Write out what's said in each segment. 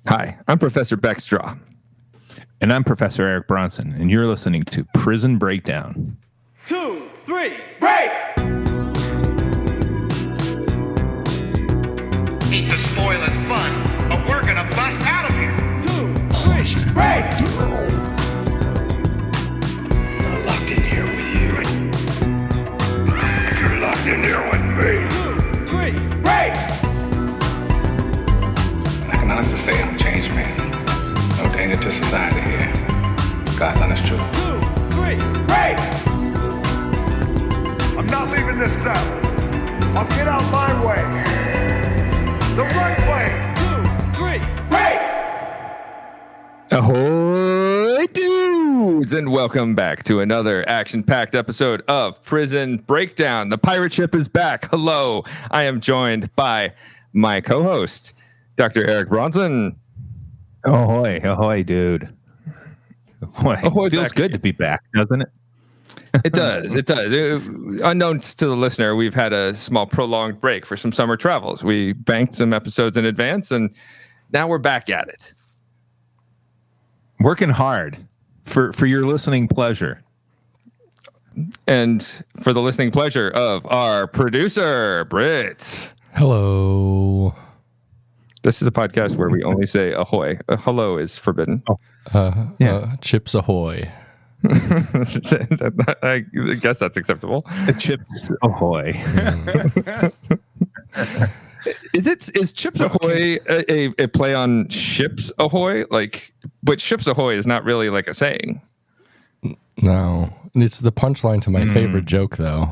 Hi, I'm Professor Beck Strah. And I'm Professor Eric Bronson, and you're listening to Prison Breakdown. 2, 3, break! Hate to spoil his fun, but we're gonna bust out of here. 2, 3, break! I'm locked in here with you. You're locked in here with me. 2, 3, break! I can honestly say I'm a changed man. No danger to society here. God's honest truth. 2, 3, break! I'm not leaving this cell. I'll get out my way. The right way. 2, 3, break! Ahoy, dudes, and welcome back to another action-packed episode of Prison Breakdown. The pirate ship is back. Hello, I am joined by my co-host, Dr. Eric Bronson. Ahoy, ahoy, dude. Ahoy. Ahoy, It feels Beck. good to be back, doesn't it? It does. Unknowns to the listener, we've had a small prolonged break for some summer travels. We banked some episodes in advance, and now we're back at it. Working hard for your listening pleasure. And for the listening pleasure of our producer, Britt. Hello. This is a podcast where we only say ahoy. Hello is forbidden. Chips ahoy. I guess that's acceptable. Chips ahoy. Is Chips Ahoy a play on Ships Ahoy? But Ships Ahoy is not really like a saying. No, it's the punchline to my favorite joke, though.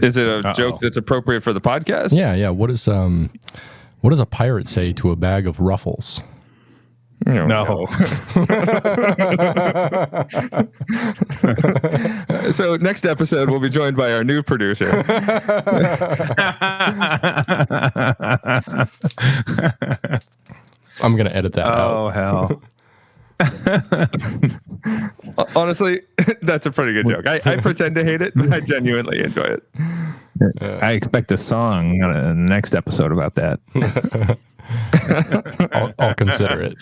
Is it a joke that's appropriate for the podcast? Yeah. What does a pirate say to a bag of ruffles? No. So next episode, we'll be joined by our new producer. I'm gonna edit that out. Oh, hell. Honestly, that's a pretty good joke. I pretend to hate it, but I genuinely enjoy it. I expect a song in the next episode about that. I'll consider it.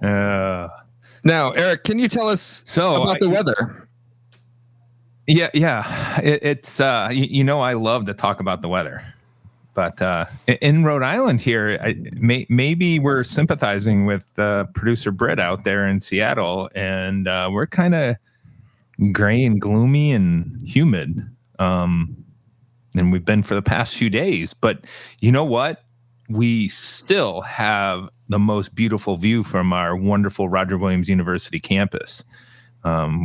Now, Eric, can you tell us about the weather? Yeah. It's I love to talk about the weather, but in Rhode Island here, maybe we're sympathizing with producer Britt out there in Seattle, and we're kind of gray and gloomy and humid, and we've been for the past few days. But you know what? We still have the most beautiful view from our wonderful Roger Williams University campus,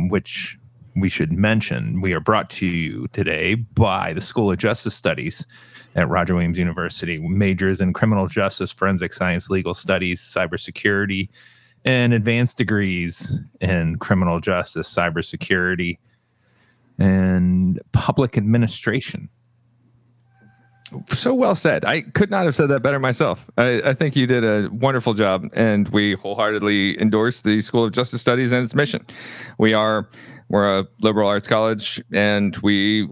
which we should mention. We are brought to you today by the School of Justice Studies at Roger Williams University. Majors in criminal justice, forensic science, legal studies, cybersecurity, and advanced degrees in criminal justice, cybersecurity, and public administration. So well said. I could not have said that better myself. I think you did a wonderful job, and we wholeheartedly endorse the School of Justice Studies and its mission. We're a liberal arts college, and we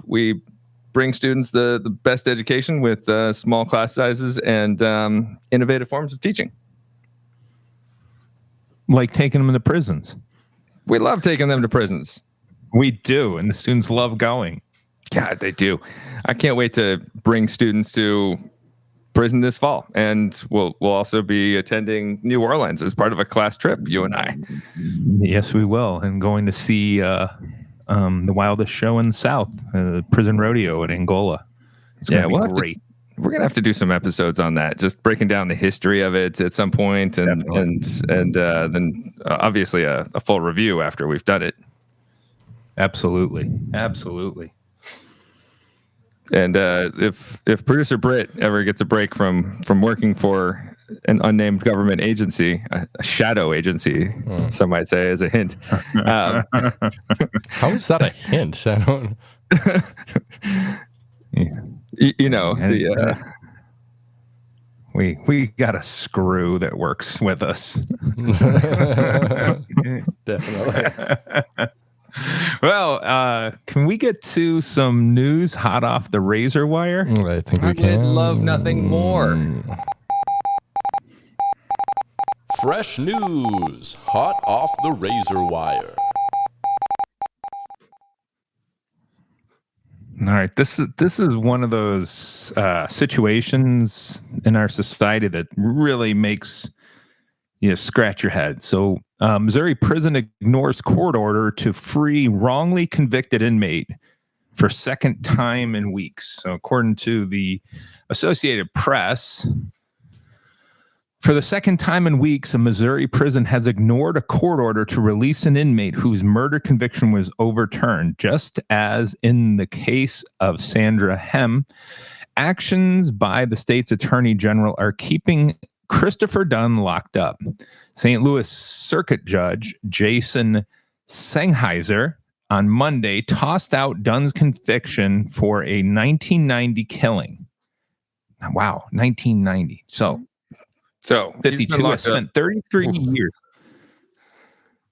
bring students the best education with small class sizes and innovative forms of teaching. Like taking them into prisons. We love taking them to prisons. We do, and the students love going. God, they do. I can't wait to bring students to prison this fall, and we'll also be attending New Orleans as part of a class trip, you and I. Yes, we will, and going to see the wildest show in the South, Prison Rodeo at Angola. It's going to be great. We're gonna have to do some episodes on that, just breaking down the history of it at some point, and then obviously a full review after we've done it. Absolutely. And if producer Britt ever gets a break from working for an unnamed government agency, a shadow agency, some might say, as a hint. How is that a hint? I don't. We got a screw that works with us. Definitely. Well, can we get to some news hot off the razor wire? I think we I can. would love nothing more. Fresh news, hot off the razor wire. All right, this is one of those situations in our society that really makes you scratch your head. So, Missouri prison ignores court order to free wrongly convicted inmate for second time in weeks. So, according to the Associated Press, for the second time in weeks, a Missouri prison has ignored a court order to release an inmate whose murder conviction was overturned. Just as in the case of Sandra Hem, actions by the state's attorney general are keeping Christopher Dunn locked up. St. Louis Circuit Judge Jason Sennheiser on Monday tossed out Dunn's conviction for a 1990 killing. Wow, 1990. So 52. I spent 33 years.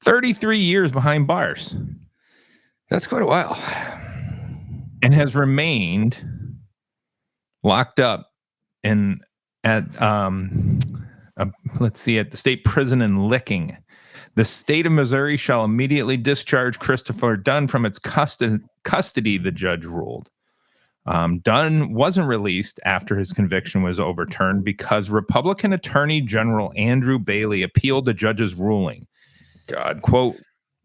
33 years behind bars. That's quite a while. And has remained locked up at the state prison in Licking. The state of Missouri shall immediately discharge Christopher Dunn from its custody, the judge ruled. Dunn wasn't released after his conviction was overturned because Republican Attorney General Andrew Bailey appealed the judge's ruling. God. Quote,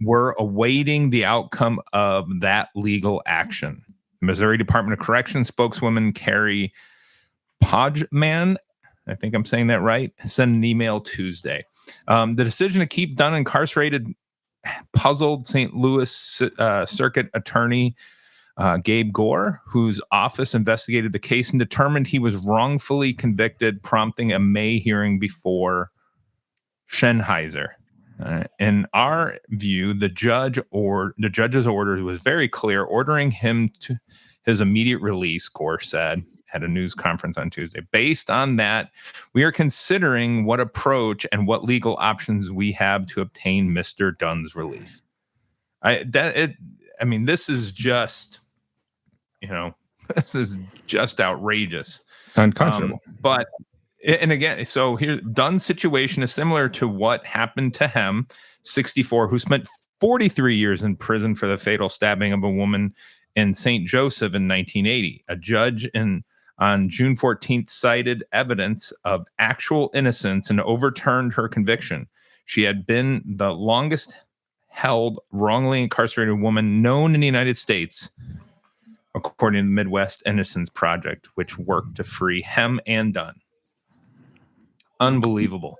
"We're awaiting the outcome of that legal action." Missouri Department of Corrections spokeswoman Carrie Podgman, I think I'm saying that right, sent an email Tuesday. The decision to keep Dunn incarcerated puzzled St. Louis Circuit Attorney Gabe Gore, whose office investigated the case and determined he was wrongfully convicted, prompting a May hearing before Sennheiser. In our view, the judge's order was very clear, ordering him to his immediate release, Gore said at a news conference on Tuesday. Based on that, we are considering what approach and what legal options we have to obtain Mr. Dunn's relief. This is just, this is just outrageous. Unconscionable. And again, so here, Dunn's situation is similar to what happened to Hem, 64, who spent 43 years in prison for the fatal stabbing of a woman in St. Joseph in 1980. A judge on June 14th cited evidence of actual innocence and overturned her conviction. She had been the longest held wrongly incarcerated woman known in the United States, according to the Midwest Innocence Project, which worked to free Hem and Dunn. Unbelievable.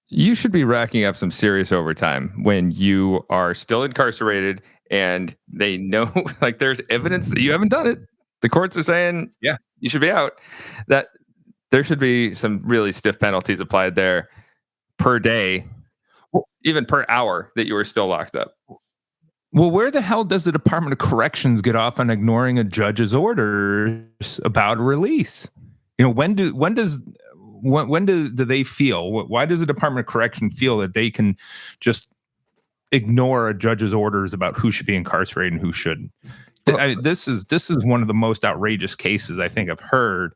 You should be racking up some serious overtime when you are still incarcerated and they know, like, there's evidence that you haven't done it. The courts are saying, yeah, you should be out. That there should be some really stiff penalties applied there per day, even per hour that you are still locked up. Well, where the hell does the Department of Corrections get off on ignoring a judge's orders about a release? When do they feel? Why does the Department of Correction feel that they can just ignore a judge's orders about who should be incarcerated and who shouldn't? This is one of the most outrageous cases I think I've heard,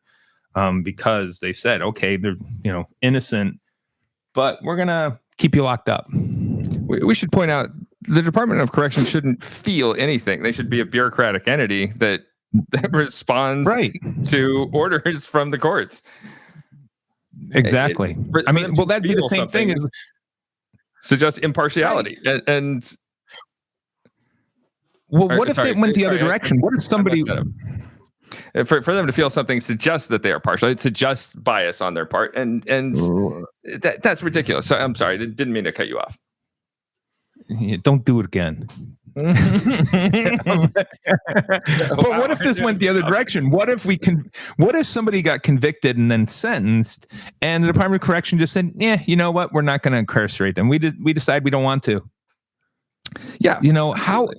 because they said, okay, they're innocent, but we're gonna keep you locked up. We should point out the Department of Corrections shouldn't feel anything. They should be a bureaucratic entity that responds to orders from the courts. Exactly. That'd be the same thing as suggest impartiality. Right. And what if they went the other direction? What if somebody for them to feel something suggests that they are partial? It suggests bias on their part, and that's ridiculous. So I'm sorry, didn't mean to cut you off. Don't do it again. But what if this went the other direction? What if somebody got convicted and then sentenced, and the Department of Correction just said, "Yeah, you know what? We're not going to incarcerate them. We decide we don't want to." Yeah, how?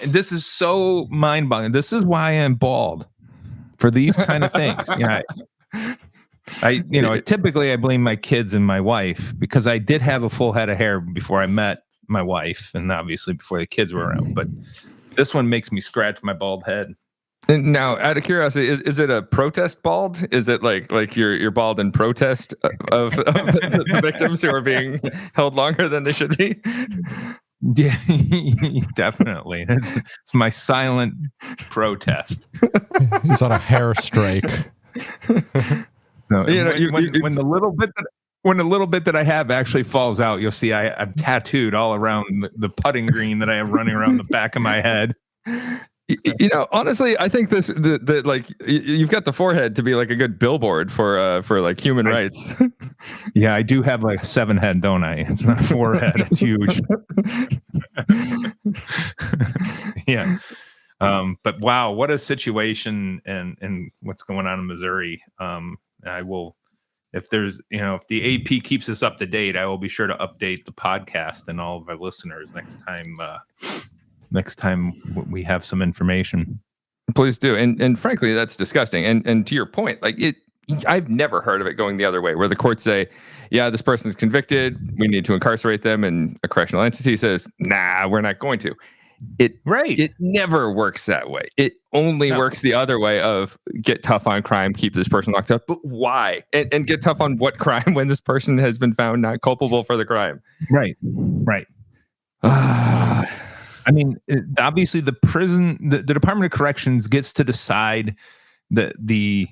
This is so mind-boggling. This is why I'm bald for these kind of things. Typically I blame my kids and my wife, because I did have a full head of hair before I met my wife, and obviously before the kids were around. But this one makes me scratch my bald head. And now, out of curiosity, is it a protest bald? Is it like you're bald in protest of the victims who are being held longer than they should be? Yeah, definitely. It's my silent protest. He's on a hair strike. No, when the little bit that I have actually falls out, you'll see I'm tattooed all around the putting green that I have running around the back of my head. Honestly, I think the like you've got the forehead to be like a good billboard for like human rights. Yeah, I do have like a 7 head, don't I? It's not a 4 head. It's huge. Yeah. But wow, what a situation and what's going on in Missouri. I will, if there's, if the AP keeps us up to date, I will be sure to update the podcast and all of our listeners next time we have some information. Please do. And frankly, that's disgusting. And to your point, like I've never heard of it going the other way, where the courts say, yeah, this person's convicted, we need to incarcerate them, and a correctional entity says, nah, we're not going to. It never works that way. It only works the other way of get tough on crime, keep this person locked up. But why? And get tough on what crime when this person has been found not culpable for the crime? Right. I mean, obviously the prison, the Department of Corrections gets to decide the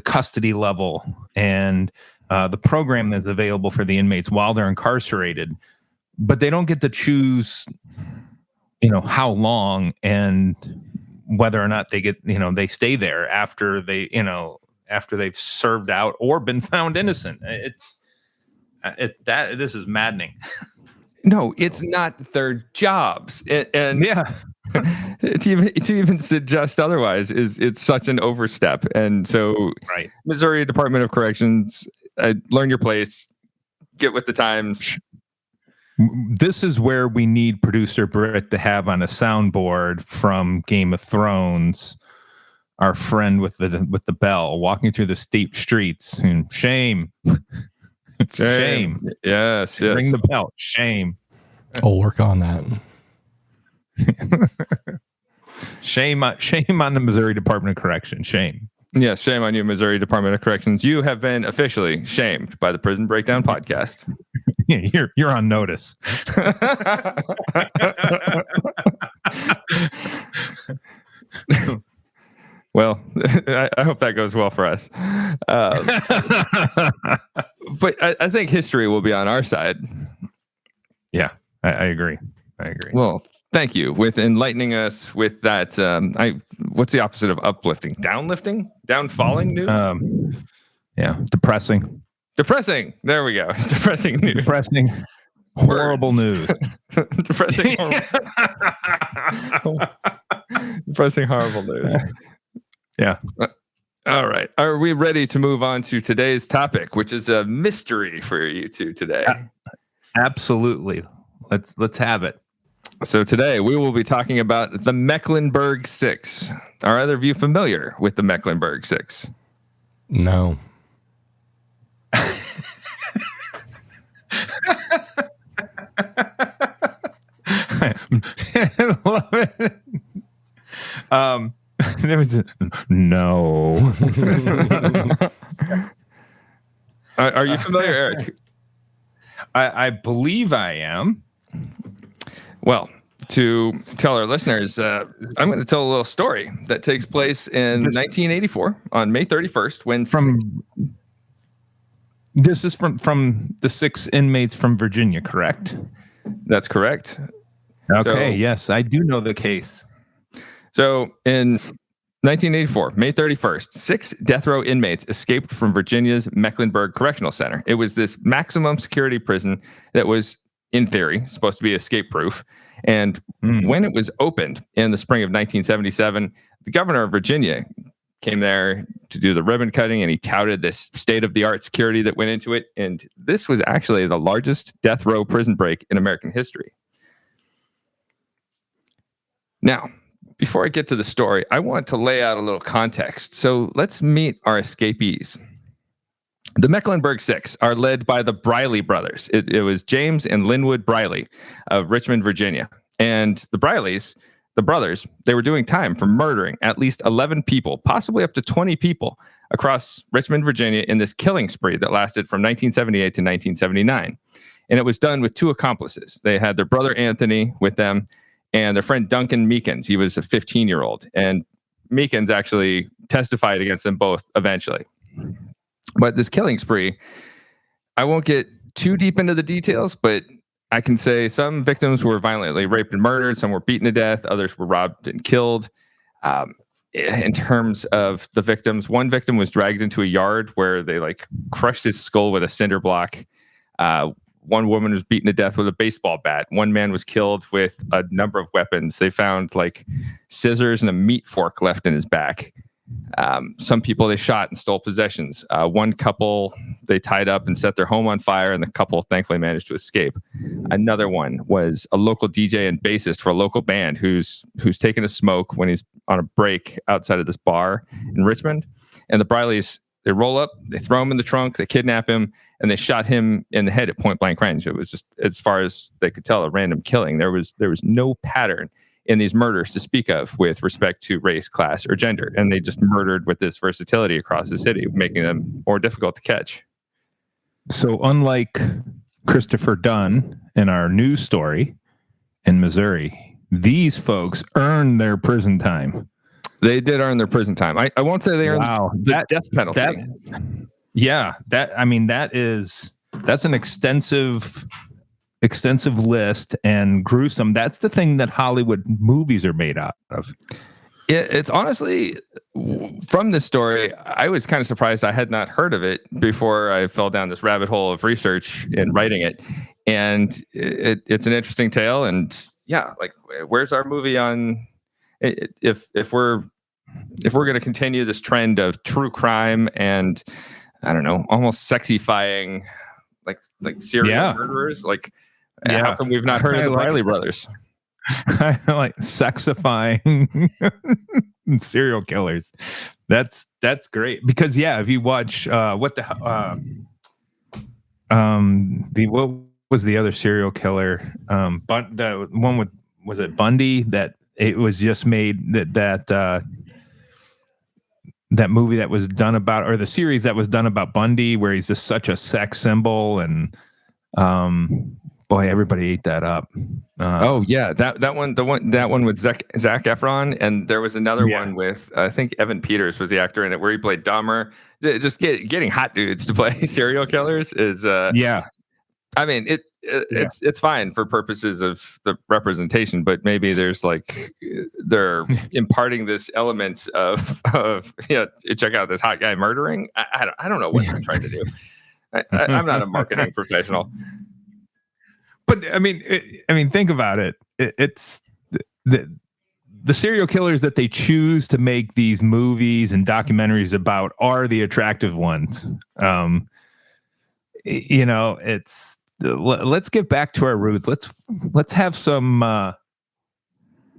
custody level and the program that's available for the inmates while they're incarcerated, but they don't get to choose, how long and whether or not they get, they stay there after they've served out or been found innocent. This is maddening. No, it's not their jobs. And yeah, to even suggest otherwise it's such an overstep. And so, Missouri Department of Corrections, learn your place, get with the times. This is where we need producer Britt to have on a soundboard from Game of Thrones, our friend with the bell walking through the steep streets. And shame. Shame. Yes. Ring the bell. Shame. I'll work on that. Shame on the Missouri Department of Corrections. Shame. Yes, shame on you, Missouri Department of Corrections. You have been officially shamed by the Prison Breakdown podcast. Yeah, you're on notice. Well, I hope that goes well for us. But I think history will be on our side. Yeah, I agree. Well, thank you with enlightening us with that. What's the opposite of uplifting? Downlifting? Downfalling news? Yeah, depressing. There we go. Depressing news. Depressing. Horrible news. Depressing. Depressing. Horrible news. Yeah. All right. Are we ready to move on to today's topic, which is a mystery for you two today? Absolutely. Let's have it. So today we will be talking about the Mecklenburg Six. Are either of you familiar with the Mecklenburg Six? No. I love it. There was no. Are you familiar, Eric? I believe I am. Well, to tell our listeners, I'm going to tell a little story that takes place in 1984 on May 31st when this is from the 6 inmates from Virginia, correct? That's correct. Okay, yes, I do know the case. So in 1984, May 31st, 6 death row inmates escaped from Virginia's Mecklenburg Correctional Center. It was this maximum security prison that was, in theory, supposed to be escape-proof. And when it was opened in the spring of 1977, the governor of Virginia came there to do the ribbon cutting, and he touted this state-of-the-art security that went into it. And this was actually the largest death row prison break in American history. Now, before I get to the story, I want to lay out a little context. So let's meet our escapees. The Mecklenburg Six are led by the Briley brothers. It was James and Linwood Briley of Richmond, Virginia. And the Brileys, the brothers, they were doing time for murdering at least 11 people, possibly up to 20 people across Richmond, Virginia in this killing spree that lasted from 1978 to 1979. And it was done with two accomplices. They had their brother Anthony with them and their friend Duncan Meekins. He was a 15-year-old. And Meekins actually testified against them both eventually. But this killing spree, I won't get too deep into the details, but I can say some victims were violently raped and murdered. Some were beaten to death. Others were robbed and killed. In terms of the victims, one victim was dragged into a yard where they crushed his skull with a cinder block. One woman was beaten to death with a baseball bat. One man was killed with a number of weapons. They found scissors and a meat fork left in his back. Some people they shot and stole possessions. One couple they tied up and set their home on fire, and the couple thankfully managed to escape. Another one was a local DJ and bassist for a local band who's taking a smoke when he's on a break outside of this bar in Richmond. And the Brileys, they roll up, they throw him in the trunk, they kidnap him, and they shot him in the head at point blank range. It was just, as far as they could tell, a random killing. There was no pattern in these murders to speak of with respect to race, class, or gender. And they just murdered with this versatility across the city, making them more difficult to catch. So unlike Christopher Dunn in our news story in Missouri, these folks earned their prison time. They did earn their prison time. I won't say they earned the death penalty. That's an extensive list and gruesome. That's the thing that Hollywood movies are made out of. It's honestly, from this story, I was kind of surprised I had not heard of it before I fell down this rabbit hole of research and writing it. And it's an interesting tale. And yeah, where's our movie on if we're going to continue this trend of true crime and I don't know, almost sexifying like serial murderers? How come we've not heard of the Briley brothers? I like sexifying serial killers. That's great because if you watch what was the other serial killer? But the one was it Bundy that it was just made that movie that was done about, or the series that was done about Bundy, where he's just such a sex symbol and boy, everybody ate that up. That one with Zac Efron, and there was another one with I think Evan Peters was the actor in it, where he played Dahmer. Just getting hot dudes to play serial killers is I mean it's fine for purposes of the representation, but maybe there's they're imparting this element of check out this hot guy murdering. I don't know what they're trying to do. I'm not a marketing professional. But I mean, think about it. It's the serial killers that they choose to make these movies and documentaries about are the attractive ones. It's let's get back to our roots. Let's have some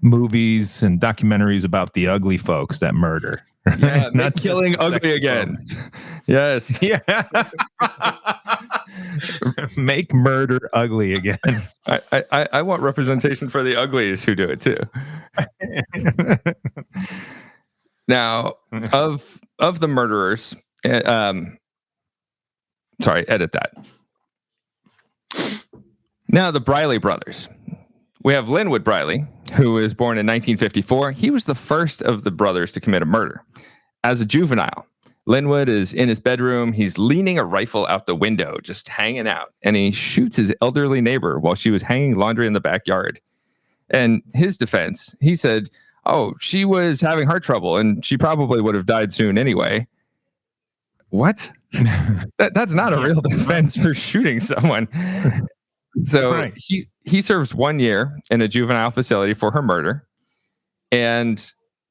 movies and documentaries about the ugly folks that murder. Yeah, not killing ugly again. Yes. Yeah. Make murder ugly again. I want representation for the uglies who do it too. Now, of the murderers, sorry, edit that. Now, the Briley brothers. We have Linwood Briley, who was born in 1954. He was the first of the brothers to commit a murder. As a juvenile, Linwood is in his bedroom. He's leaning a rifle out the window, just hanging out, and he shoots his elderly neighbor while she was hanging laundry in the backyard. And his defense, he said, "Oh, she was having heart trouble, and she probably would have died soon anyway." What? That's not a real defense for shooting someone. So he serves 1 year in a juvenile facility for her murder. And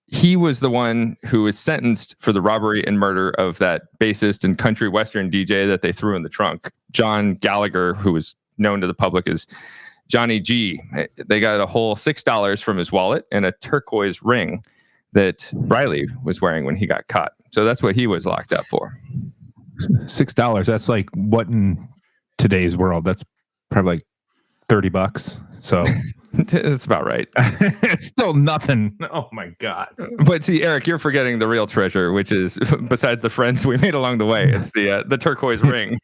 he was the one who was sentenced for the robbery and murder of that bassist and country western DJ that they threw in the trunk, John Gallagher, who was known to the public as Johnny G. They got a whole $6 from his wallet and a turquoise ring that Briley was wearing when he got caught. So that's what he was locked up for. $6. That's like what in today's world? That's probably like $30. So That's about right. it's still nothing. Oh my God. But see, Eric, you're forgetting the real treasure, which is besides the friends we made along the way. It's the turquoise ring.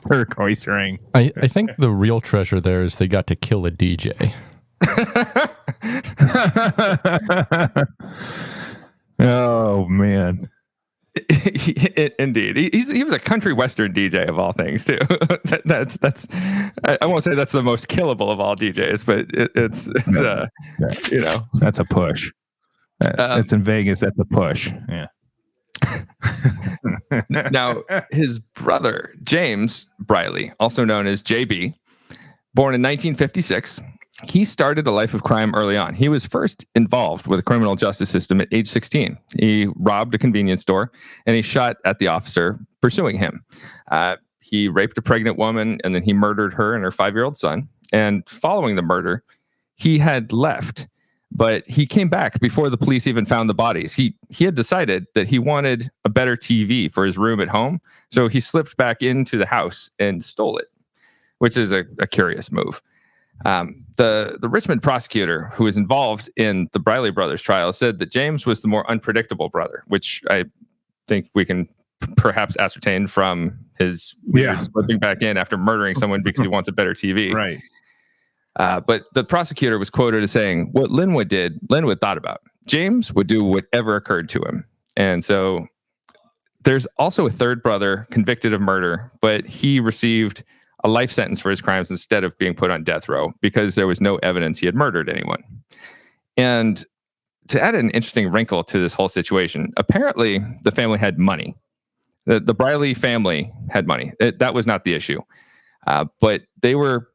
Turquoise ring. I think the real treasure there is they got to kill a DJ. Oh man. Indeed, he was a country western DJ of all things too. that's I won't say that's the most killable of all DJs, but it's that's a push. It's in Vegas. That's a push. Yeah. Now his brother James Briley, also known as JB, born in 1956. He started a life of crime early on. He was first involved with the criminal justice system at age 16. He robbed a convenience store and he shot at the officer pursuing him. He raped a pregnant woman and then he murdered her and her 5-year-old son. And following the murder, he had left, but he came back before the police even found the bodies. He had decided that he wanted a better TV for his room at home. So he slipped back into the house and stole it, which is a curious move. The Richmond prosecutor who was involved in the Briley brothers trial said that James was the more unpredictable brother, which I think we can perhaps ascertain from his weird slipping back in after murdering someone because he wants a better TV. Right. But the prosecutor was quoted as saying, what Linwood thought about. James would do whatever occurred to him. And so there's also a third brother convicted of murder, but he received a life sentence for his crimes instead of being put on death row because there was no evidence he had murdered anyone. And to add an interesting wrinkle to this whole situation, apparently the family had money. The Briley family had money. That was not the issue. But they were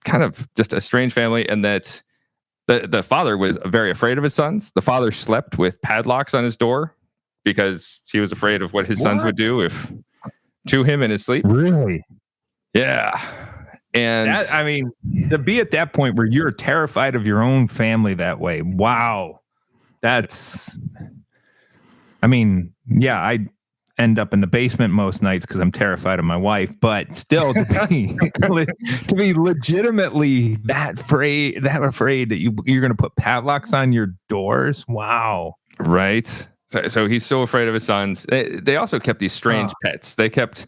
kind of just a strange family, and that the father was very afraid of his sons. The father slept with padlocks on his door because he was afraid of what his sons would do to him in his sleep. Really? Yeah. And to be at that point where you're terrified of your own family that way. Wow. I end up in the basement most nights because I'm terrified of my wife, but still to be legitimately that afraid that you're going to put padlocks on your doors. Wow. Right. So he's so afraid of his sons. They also kept these strange pets. They kept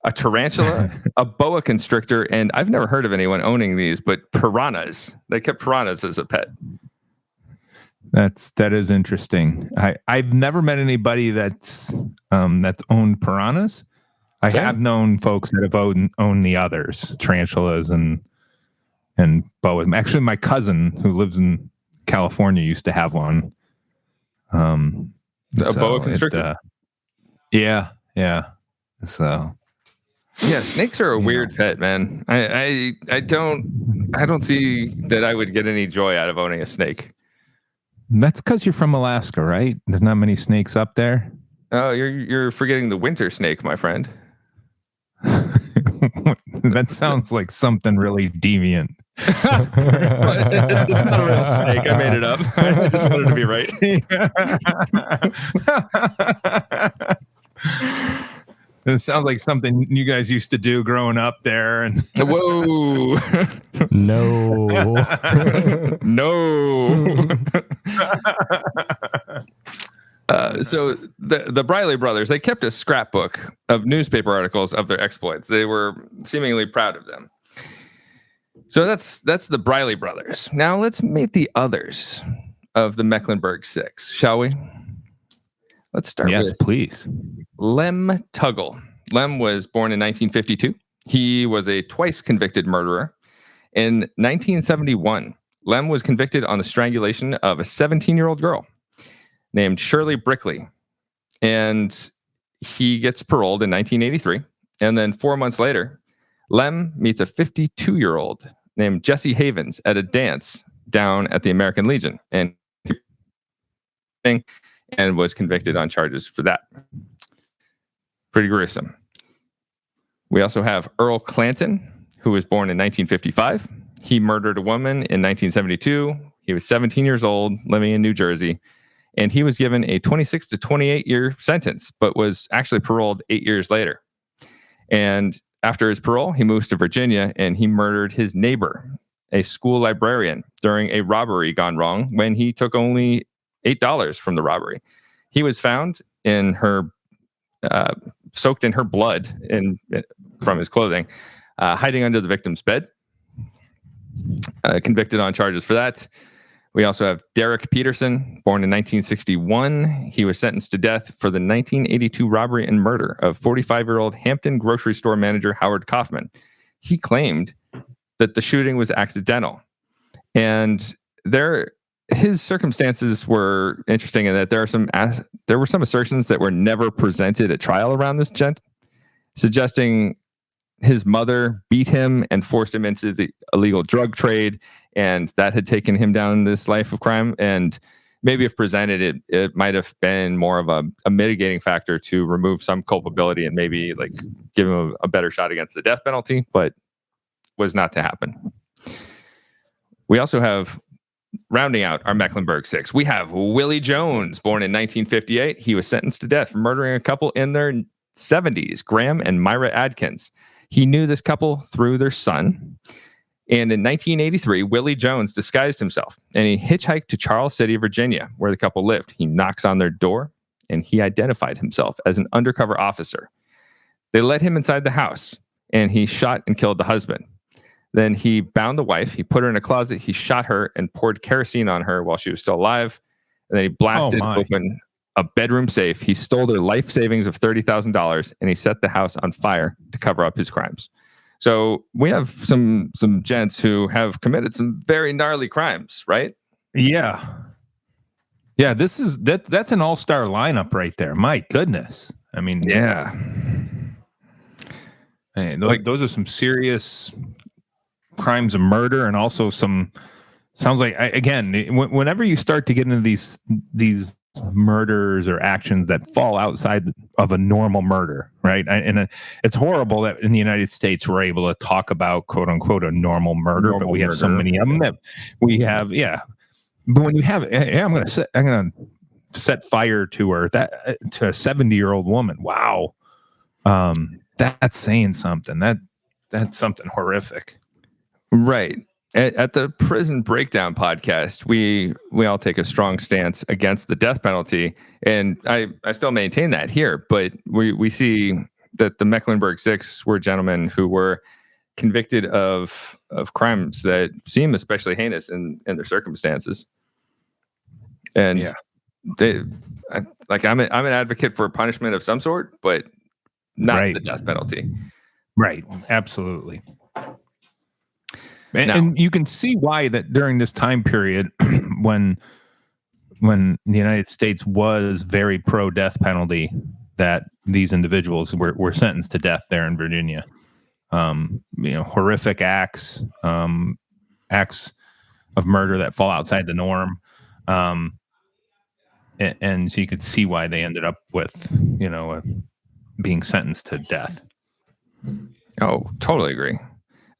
a tarantula, a boa constrictor, and I've never heard of anyone owning these, but piranhas. They kept piranhas as a pet. That is interesting. I've never met anybody that's owned piranhas. I have known folks that have owned the others, tarantulas and boas. Actually, my cousin who lives in California used to have one. A boa constrictor. Yeah. So. Yeah, snakes are a weird pet, man. I don't see that I would get any joy out of owning a snake. That's because you're from Alaska, right? There's not many snakes up there. Oh, you're forgetting the winter snake, my friend. That sounds like something really deviant. It's not a real snake. I made it up. I just wanted to be right. It sounds like something you guys used to do growing up there. And whoa, no. So the Briley brothers, they kept a scrapbook of newspaper articles of their exploits. They were seemingly proud of them. So that's the Briley brothers. Now let's meet the others of the Mecklenburg Six, shall we? Let's start with please. Lem Tuggle. Lem was born in 1952. He was a twice convicted murderer. In 1971, Lem was convicted on the strangulation of a 17-year-old girl named Shirley Brickley. And he gets paroled in 1983. And then 4 months later, Lem meets a 52-year-old named Jesse Havens at a dance down at the American Legion. And was convicted on charges for that. Pretty gruesome. We also have Earl Clanton, who was born in 1955. He murdered a woman in 1972. He was 17 years old, living in New Jersey. and he was given a 26 to 28 year sentence, but was actually paroled 8 years later. And after his parole, he moves to Virginia and he murdered his neighbor, a school librarian, during a robbery gone wrong when he took only $8 from the robbery. He was found in her, soaked in her blood from his clothing, hiding under the victim's bed. Convicted on charges for that. We also have Derek Peterson, born in 1961. He was sentenced to death for the 1982 robbery and murder of 45-year-old Hampton grocery store manager Howard Kaufman. He claimed that the shooting was accidental. And his circumstances were interesting in that there were some assertions that were never presented at trial around this gent, suggesting his mother beat him and forced him into the illegal drug trade, and that had taken him down this life of crime. And maybe if presented, it might have been more of a mitigating factor to remove some culpability and maybe like give him a better shot against the death penalty, but was not to happen. We also have, rounding out our Mecklenburg Six, we have Willie Jones, born in 1958. He was sentenced to death for murdering a couple in their 70s, Graham and Myra Adkins. He knew this couple through their son. And in 1983, Willie Jones disguised himself and he hitchhiked to Charles City, Virginia, where the couple lived. He knocks on their door and he identified himself as an undercover officer. They let him inside the house and he shot and killed the husband. Then he bound the wife. He put her in a closet. He shot her and poured kerosene on her while she was still alive. And then he blasted open a bedroom safe. He stole their life savings of $30,000 and he set the house on fire to cover up his crimes. So we have some gents who have committed some very gnarly crimes, right? Yeah. Yeah, that's an all-star lineup right there. My goodness. I mean, yeah. Man, those are some serious crimes of murder, and also sounds like, again, whenever you start to get into these murders or actions that fall outside of a normal murder, right? And it's horrible that in the United States we're able to talk about quote unquote a normal murder, but we have so many of them that we have. Yeah, but when you have, I'm gonna set fire to her, to a 70-year-old woman. Wow, that's saying something. That's something horrific, right? At the Prison Breakdown podcast, we all take a strong stance against the death penalty, and I still maintain that here. But we see that the Mecklenburg Six were gentlemen who were convicted of crimes that seem especially heinous in their circumstances. And yeah, I'm an advocate for punishment of some sort, but not the death penalty. Right? Absolutely. And you can see why that during this time period when the United States was very pro death penalty, that these individuals were sentenced to death there in Virginia. Horrific acts of murder that fall outside the norm. And so you could see why they ended up with, being sentenced to death. Oh, totally agree.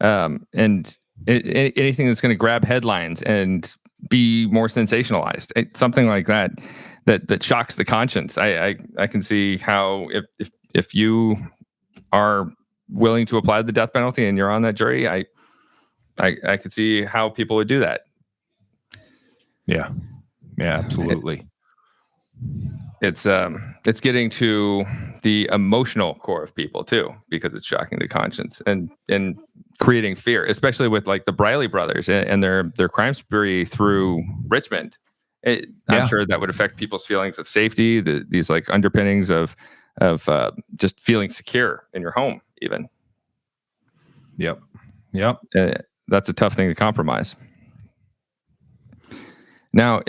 And anything that's going to grab headlines and be more sensationalized, something like that shocks the conscience. I can see how if you are willing to apply the death penalty and you're on that jury, I could see how people would do that. Yeah, absolutely. It's getting to the emotional core of people too, because it's shocking the conscience and creating fear, especially with like the Briley brothers and their crime spree through Richmond. I'm sure that would affect people's feelings of safety, these like underpinnings of just feeling secure in your home, even. Yep. That's a tough thing to compromise. Now,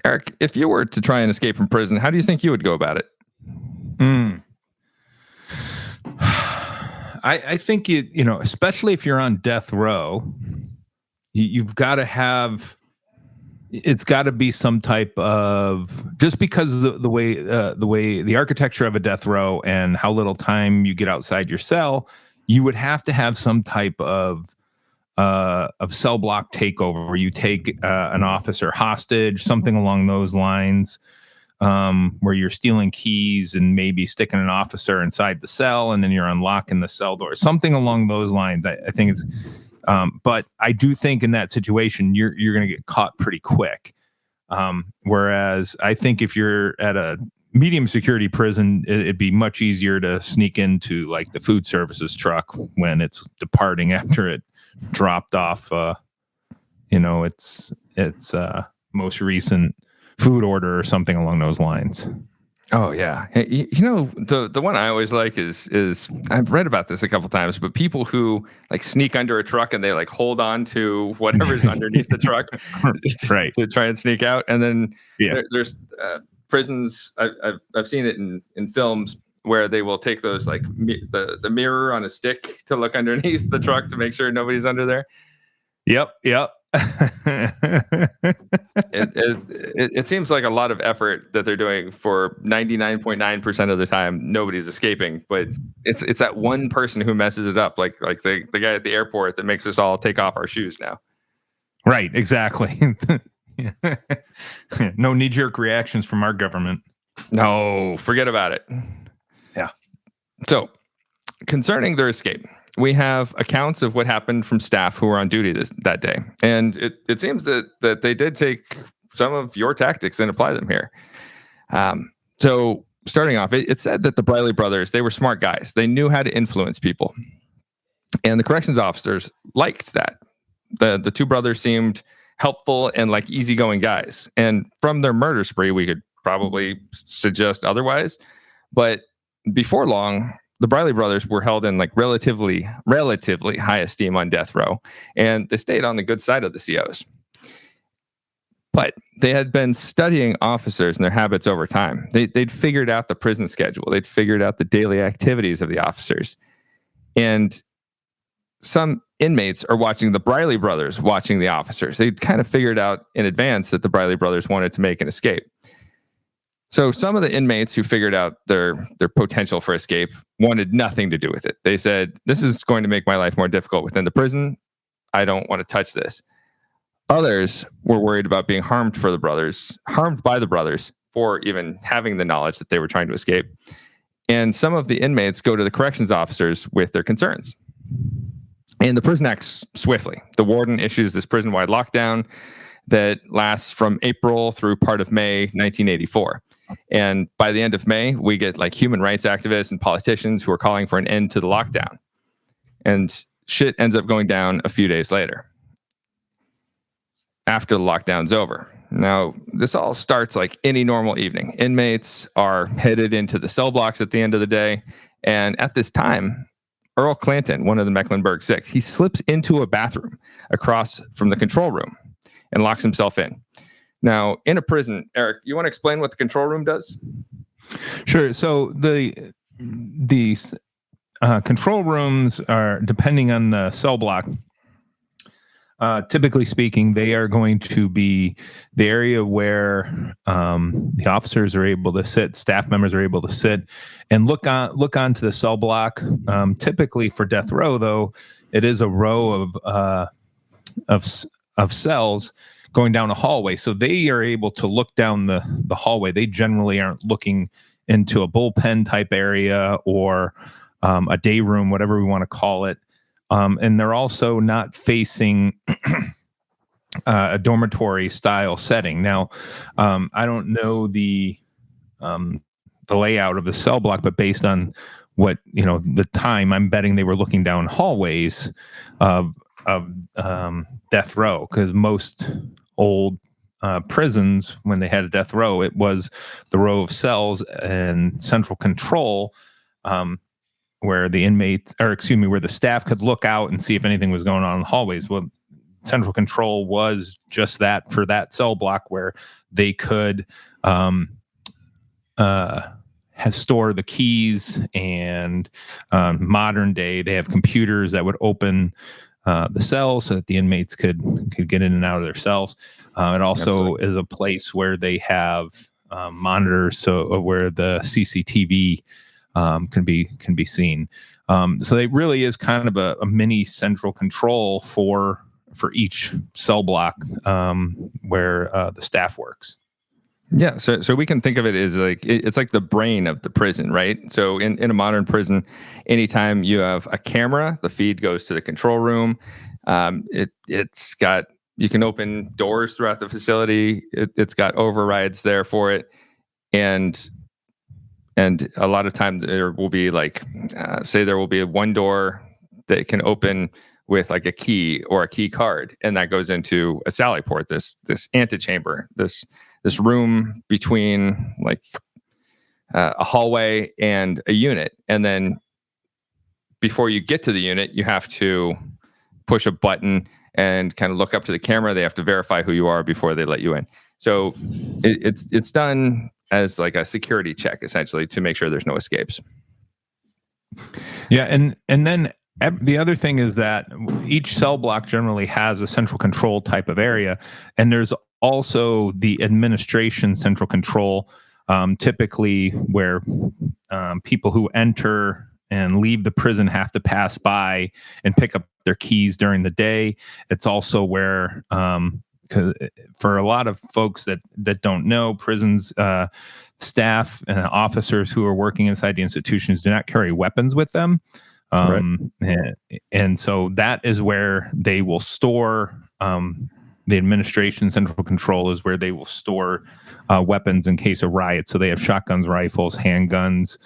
Eric, if you were to try and escape from prison, how do you think you would go about it? I think especially if you're on death row, you've got to have. It's got to be some type of, just because the way the architecture of a death row and how little time you get outside your cell, you would have to have some type of cell block takeover, where you take an officer hostage, something along those lines, where you're stealing keys and maybe sticking an officer inside the cell, and then you're unlocking the cell door, something along those lines. I think it's, but I do think in that situation, you're going to get caught pretty quick. Whereas I think if you're at a medium security prison, it'd be much easier to sneak into like the food services truck when it's departing after it dropped off, its most recent food order or something along those lines. Oh yeah. The one I always like is I've read about this a couple times, but people who like sneak under a truck and they like hold on to whatever's underneath the truck right, to try and sneak out. And then there's prisons. I've seen it in films where they will take those like the mirror on a stick to look underneath the truck to make sure nobody's under there. Yep. It seems like a lot of effort that they're doing for 99.9% of the time. Nobody's escaping, but it's that one person who messes it up, like the guy at the airport that makes us all take off our shoes now. Right, exactly. No knee-jerk reactions from our government. No, forget about it. Yeah. So, concerning their escape, we have accounts of what happened from staff who were on duty that day. And it seems that they did take some of your tactics and apply them here. So starting off, it said that the Briley brothers, they were smart guys. They knew how to influence people. And the corrections officers liked that. The two brothers seemed helpful and like easygoing guys. And from their murder spree, we could probably suggest otherwise. But before long, the Briley brothers were held in like relatively high esteem on death row, and they stayed on the good side of the COs. But they had been studying officers and their habits over time. They'd figured out the prison schedule. They'd figured out the daily activities of the officers. And some inmates are watching the Briley brothers watching the officers. They'd kind of figured out in advance that the Briley brothers wanted to make an escape. So some of the inmates who figured out their potential for escape wanted nothing to do with it. They said, this is going to make my life more difficult within the prison. I don't want to touch this. Others were worried about being harmed by the brothers for even having the knowledge that they were trying to escape. And some of the inmates go to the corrections officers with their concerns. And the prison acts swiftly. The warden issues this prison-wide lockdown that lasts from April through part of May 1984. And by the end of May, we get like human rights activists and politicians who are calling for an end to the lockdown. And shit ends up going down a few days later, after the lockdown's over. Now, this all starts like any normal evening. Inmates are headed into the cell blocks at the end of the day. And at this time, Earl Clanton, one of the Mecklenburg Six, he slips into a bathroom across from the control room and locks himself in. Now, in a prison, Eric, you want to explain what the control room does? Sure. So these control rooms are, depending on the cell block, typically speaking, they are going to be the area where the officers are able to sit, staff members are able to sit and look onto the cell block. Typically for death row, though, it is a row of cells going down a hallway. So they are able to look down the hallway. They generally aren't looking into a bullpen type area or a day room, whatever we want to call it. And they're also not facing a dormitory style setting. Now, I don't know the layout of the cell block, but based on what, the time, I'm betting they were looking down hallways of death row, because most old prisons, when they had a death row, it was the row of cells and central control, where the inmates, where the staff could look out and see if anything was going on in the hallways. Well, central control was just that for that cell block, where they could store the keys. And modern day, they have computers that would open the cells so that the inmates could get in and out of their cells. It also is a place where they have monitors, so where the CCTV can be seen. So it really is kind of a mini central control for each cell block where the staff works. Yeah, so we can think of it as like it's like the brain of the prison, right? So in a modern prison, anytime you have a camera, the feed goes to the control room. It's got, you can open doors throughout the facility. It's got overrides there for it, and a lot of times there will be like, say there will be one door that can open with like a key or a key card, and that goes into a sally port, this antechamber, this room between like a hallway and a unit. And then before you get to the unit, you have to push a button and kind of look up to the camera. They have to verify who you are before they let you in. So it's done as like a security check, essentially, to make sure there's no escapes. Yeah, and then the other thing is that each cell block generally has a central control type of area, and there's also the administration central control, typically where people who enter and leave the prison have to pass by and pick up their keys during the day. It's also where, for a lot of folks that don't know, prisons staff and officers who are working inside the institutions do not carry weapons with them. And so that is where they will store, the administration central control is where they will store weapons in case of riots. So they have shotguns, rifles, handguns,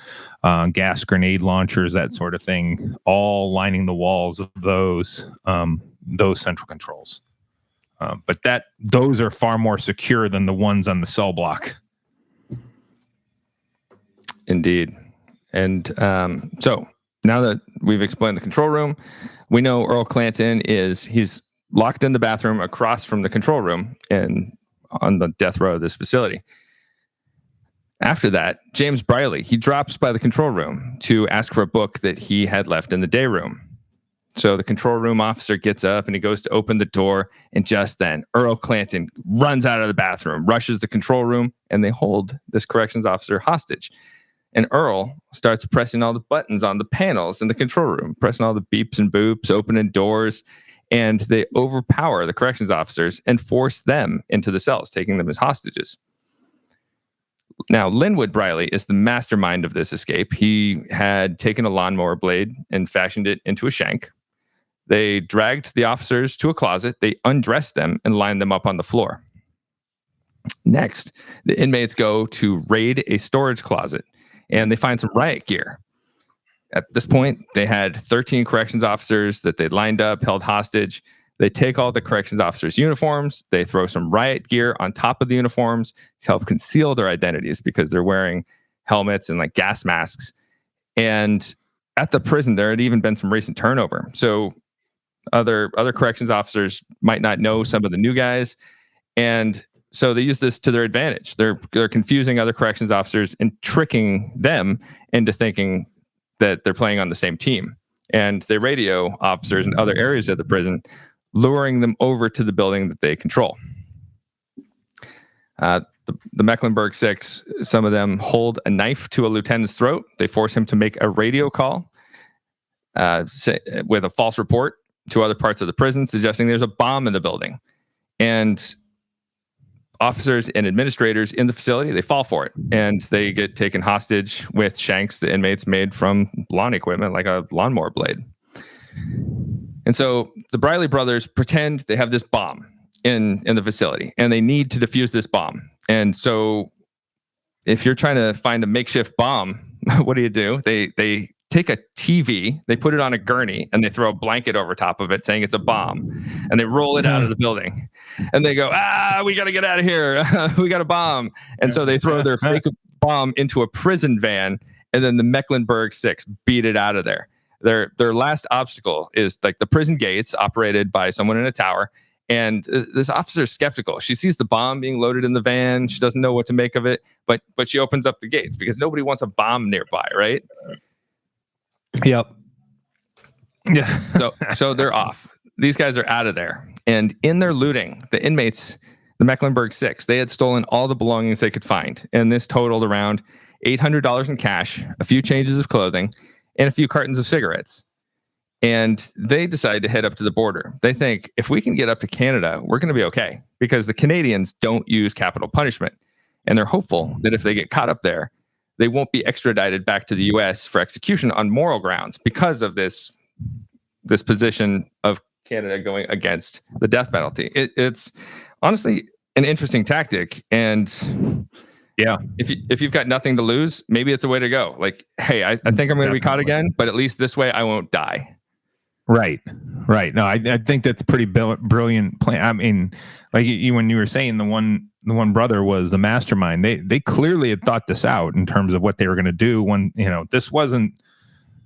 gas grenade launchers, that sort of thing, all lining the walls of those central controls. But those are far more secure than the ones on the cell block. Indeed. And so now that we've explained the control room, we know Earl Clanton he's locked in the bathroom across from the control room and on the death row of this facility. After that, James Briley, he drops by the control room to ask for a book that he had left in the day room. So the control room officer gets up and he goes to open the door, and just then Earl Clanton runs out of the bathroom, rushes the control room, and they hold this corrections officer hostage. And Earl starts pressing all the buttons on the panels in the control room, pressing all the beeps and boops, opening doors, and they overpower the corrections officers and force them into the cells, taking them as hostages. Now, Linwood Briley is the mastermind of this escape. He had taken a lawnmower blade and fashioned it into a shank. They dragged the officers to a closet, they undressed them, and lined them up on the floor. Next, the inmates go to raid a storage closet, and they find some riot gear. At this point, they had 13 corrections officers that they lined up, held hostage. They take all the corrections officers' uniforms. They throw some riot gear on top of the uniforms to help conceal their identities because they're wearing helmets and like gas masks. And at the prison, there had even been some recent turnover. So other corrections officers might not know some of the new guys. And so they use this to their advantage. They're confusing other corrections officers and tricking them into thinking that they're playing on the same team. And they radio officers in other areas of the prison, luring them over to the building that they control. The Mecklenburg Six, some of them hold a knife to a lieutenant's throat. They force him to make a radio call with a false report to other parts of the prison, suggesting there's a bomb in the building. And officers and administrators in the facility, they fall for it, and they get taken hostage with shanks the inmates made from lawn equipment, like a lawnmower blade. And so the Briley brothers pretend they have this bomb in the facility, and they need to defuse this bomb. And so if you're trying to find a makeshift bomb, what do? They take a TV, they put it on a gurney, and they throw a blanket over top of it saying it's a bomb. And they roll it out of the building. And they go, we got to get out of here. We got a bomb. And so they throw their fake bomb into a prison van, and then the Mecklenburg Six beat it out of there. Their last obstacle is like the prison gates operated by someone in a tower. And this officer is skeptical. She sees the bomb being loaded in the van. She doesn't know what to make of it, but she opens up the gates because nobody wants a bomb nearby, right? Yep. Yeah. So they're off. These guys are out of there. And in their looting, the inmates, the Mecklenburg Six, they had stolen all the belongings they could find. And this totaled around $800 in cash, a few changes of clothing, and a few cartons of cigarettes. And they decide to head up to the border. They think, if we can get up to Canada, we're going to be okay, because the Canadians don't use capital punishment. And they're hopeful that if they get caught up there, they won't be extradited back to the U.S. for execution on moral grounds because of this position of Canada going against the death penalty. It's honestly an interesting tactic. And Yeah. if you've got nothing to lose, maybe it's a way to go. Like, hey, I think I'm going to be caught again, but at least this way I won't die. Right. No, I think that's a pretty brilliant plan. I mean, like when you were saying the one brother was the mastermind, they clearly had thought this out in terms of what they were going to do. When, this wasn't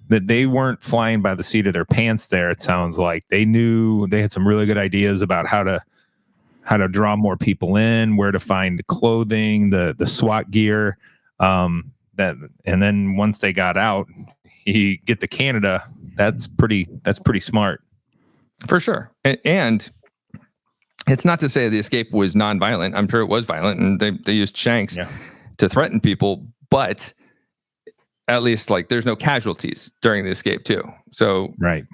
that they weren't flying by the seat of their pants there. It sounds like they knew they had some really good ideas about how to draw more people in, where to find the clothing, the SWAT gear, and then once they got out, he get to Canada. That's pretty smart. For sure. And it's not to say the escape was non-violent. I'm sure it was violent, and they used shanks to threaten people, but at least there's no casualties during the escape too. So right.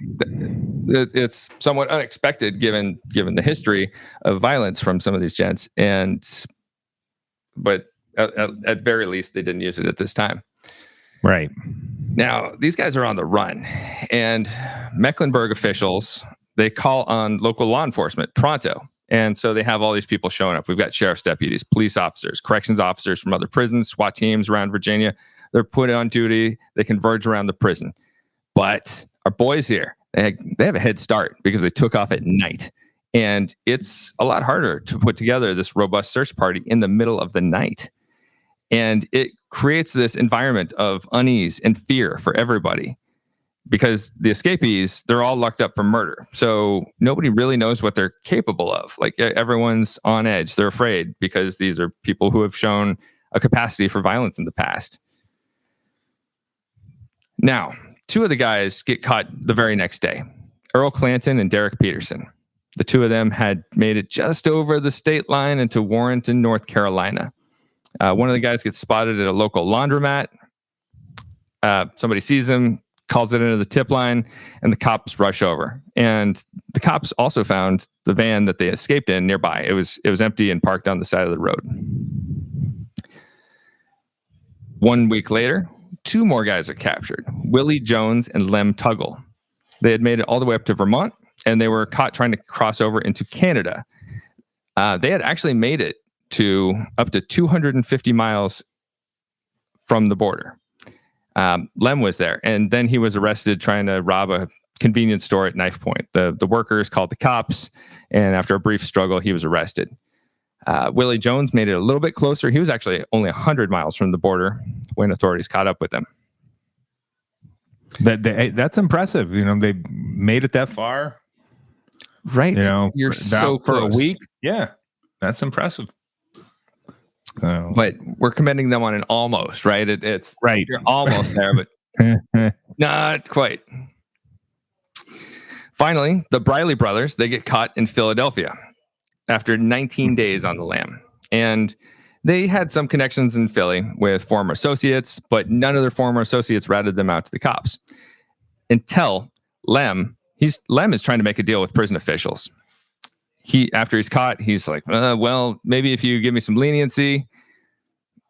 It's somewhat unexpected given the history of violence from some of these gents. But at very least, they didn't use it at this time. Right. Now, these guys are on the run, and Mecklenburg officials, they call on local law enforcement pronto. And so they have all these people showing up. We've got sheriff's deputies, police officers, corrections officers from other prisons, SWAT teams around Virginia. They're put on duty. They converge around the prison. But our boys here, they have a head start because they took off at night. And it's a lot harder to put together this robust search party in the middle of the night. And it creates this environment of unease and fear for everybody, because the escapees, they're all locked up for murder. So nobody really knows what they're capable of. Everyone's on edge. They're afraid because these are people who have shown a capacity for violence in the past. Now, two of the guys get caught the very next day, Earl Clanton and Derek Peterson. The two of them had made it just over the state line into Warrenton, North Carolina. One of the guys gets spotted at a local laundromat. Somebody sees him, calls it into the tip line, and the cops rush over. And the cops also found the van that they escaped in nearby. It was empty and parked on the side of the road. 1 week later, two more guys are captured, Willie Jones and Lem Tuggle. They had made it all the way up to Vermont, and they were caught trying to cross over into Canada. They had actually made it to up to 250 miles from the border. Lem was there, and then he was arrested trying to rob a convenience store at knife point. The workers called the cops, and after a brief struggle, he was arrested. Willie Jones made it a little bit closer. He was actually only 100 miles from the border when authorities caught up with him. That's impressive. They made it that far. Right. You're so close. For a week. Yeah, that's impressive. But we're commending them on an almost, right? It's right. You're almost there, but not quite. Finally, the Briley brothers, they get caught in Philadelphia after 19 days on the lam. And they had some connections in Philly with former associates, but none of their former associates ratted them out to the cops. Until Lem is trying to make a deal with prison officials. After he's caught, he's like, well, maybe if you give me some leniency,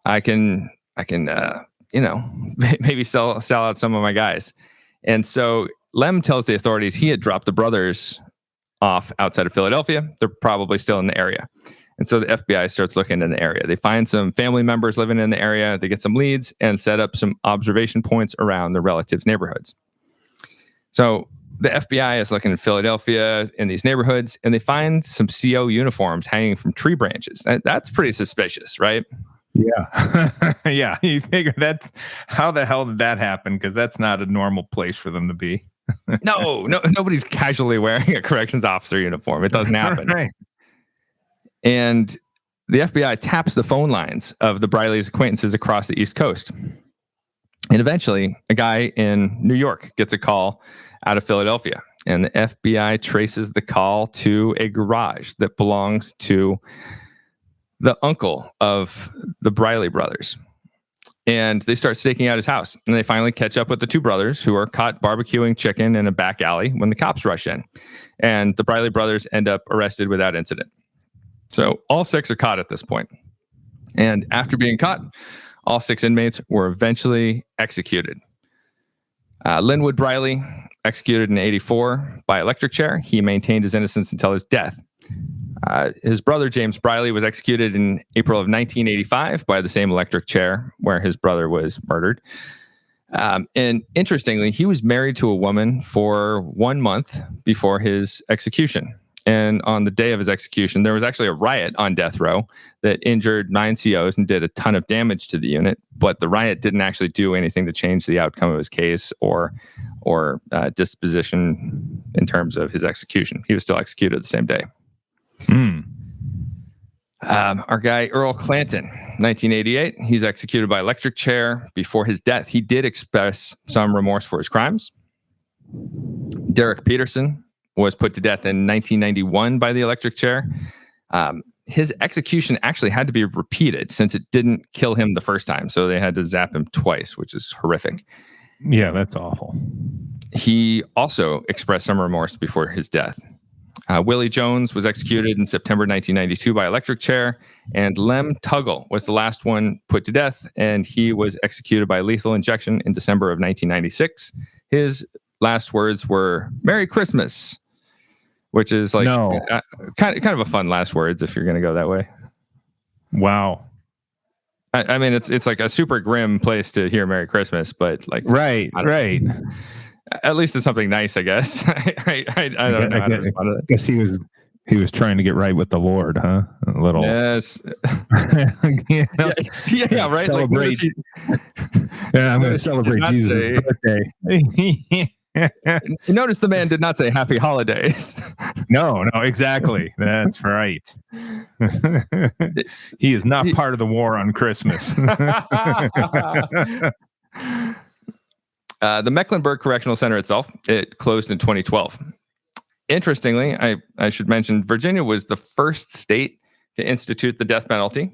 I can, maybe sell out some of my guys. And so Lem tells the authorities he had dropped the brothers off outside of Philadelphia. They're probably still in the area. And so the FBI starts looking in the area. They find some family members living in the area. They get some leads and set up some observation points around the relatives' neighborhoods. So the FBI is looking in Philadelphia in these neighborhoods, and they find some CO uniforms hanging from tree branches. That's pretty suspicious, right? Yeah. Yeah. You figure how the hell did that happen? Because that's not a normal place for them to be. No, nobody's casually wearing a corrections officer uniform. It doesn't happen. Right. And the FBI taps the phone lines of the Briley's acquaintances across the East Coast. And eventually, a guy in New York gets a call out of Philadelphia. And the FBI traces the call to a garage that belongs to the uncle of the Briley brothers. and they start staking out his house. And they finally catch up with the two brothers who are caught barbecuing chicken in a back alley when the cops rush in. And the Briley brothers end up arrested without incident. So all 6 are caught at this point. And after being caught, all 6 inmates were eventually executed. Linwood Briley, executed in 1984 by electric chair. He maintained his innocence until his death. His brother, James Briley, was executed in April of 1985 by the same electric chair where his brother was murdered. And interestingly, he was married to a woman for 1 month before his execution. And on the day of his execution, there was actually a riot on death row that injured 9 COs and did a ton of damage to the unit. But the riot didn't actually do anything to change the outcome of his case or disposition in terms of his execution. He was still executed the same day. Our guy, Earl Clanton, 1988, he's executed by electric chair. Before his death, he did express some remorse for his crimes. Derek Peterson was put to death in 1991 by the electric chair. His execution actually had to be repeated since it didn't kill him the first time. So they had to zap him twice, which is horrific. Yeah, that's awful. He also expressed some remorse before his death. Willie Jones was executed in September 1992 by electric chair, and Lem Tuggle was the last one put to death, and he was executed by lethal injection in December of 1996. His last words were "Merry Christmas," which is like kind of a fun last words if you're going to go that way. Wow. I mean, it's like a super grim place to hear "Merry Christmas," but like right. At least it's something nice, I guess. I don't know how to respond to that. I guess he was trying to get right with the Lord, huh? A little. Yes. You know? Yeah, right. Celebrate. I'm going to celebrate Jesus' birthday. Notice the man did not say happy holidays. No, exactly. That's right. He is not part of the war on Christmas. The Mecklenburg Correctional Center itself, it closed in 2012. Interestingly, I should mention Virginia was the first state to institute the death penalty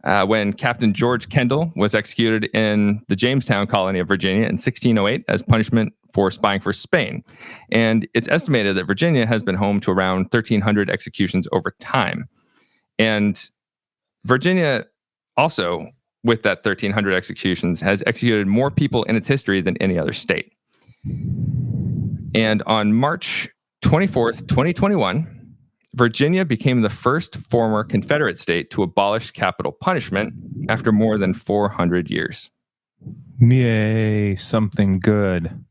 when Captain George Kendall was executed in the Jamestown colony of Virginia in 1608 as punishment for spying for Spain. And it's estimated that Virginia has been home to around 1,300 executions over time. And Virginia also, with that 1,300 executions, has executed more people in its history than any other state. And on March 24th, 2021, Virginia became the first former Confederate state to abolish capital punishment after more than 400 years. Yay, something good.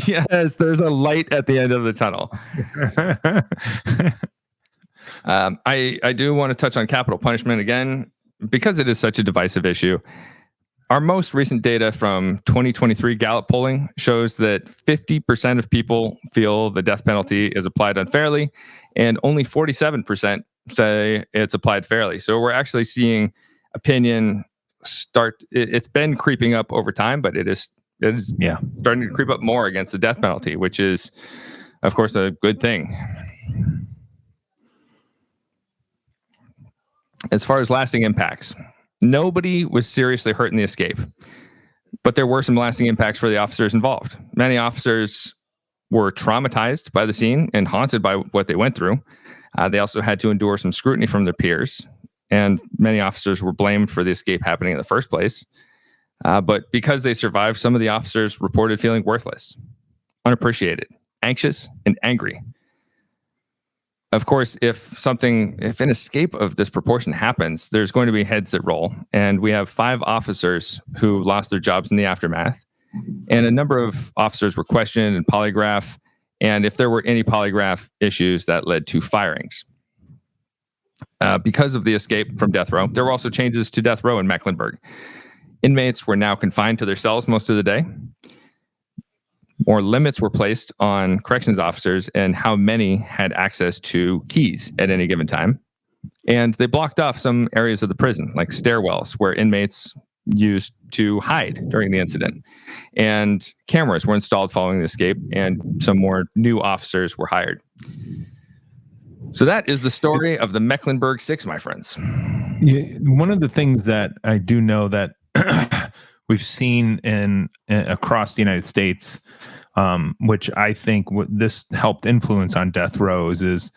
Yes, there's a light at the end of the tunnel. I do want to touch on capital punishment again, because it is such a divisive issue. Our most recent data from 2023 Gallup polling shows that 50% of people feel the death penalty is applied unfairly, and only 47% say it's applied fairly. So we're actually seeing opinion start. It's been creeping up over time, but it is starting to creep up more against the death penalty, which is, of course, a good thing. As far as lasting impacts, nobody was seriously hurt in the escape, but there were some lasting impacts for the officers involved. Many officers were traumatized by the scene and haunted by what they went through. They also had to endure some scrutiny from their peers, and many officers were blamed for the escape happening in the first place. But because they survived, some of the officers reported feeling worthless, unappreciated, anxious, and angry. Of course, if an escape of this proportion happens, there's going to be heads that roll. And we have 5 officers who lost their jobs in the aftermath. And a number of officers were questioned and polygraphed. And if there were any polygraph issues, that led to firings. Because of the escape from death row, there were also changes to death row in Mecklenburg. Inmates were now confined to their cells most of the day. More limits were placed on corrections officers and how many had access to keys at any given time. And they blocked off some areas of the prison, like stairwells, where inmates used to hide during the incident. And cameras were installed following the escape, and some more new officers were hired. So that is the story of the Mecklenburg Six, my friends. Yeah, one of the things that I do know that we've seen in across the United States, which I think this helped influence on death rows is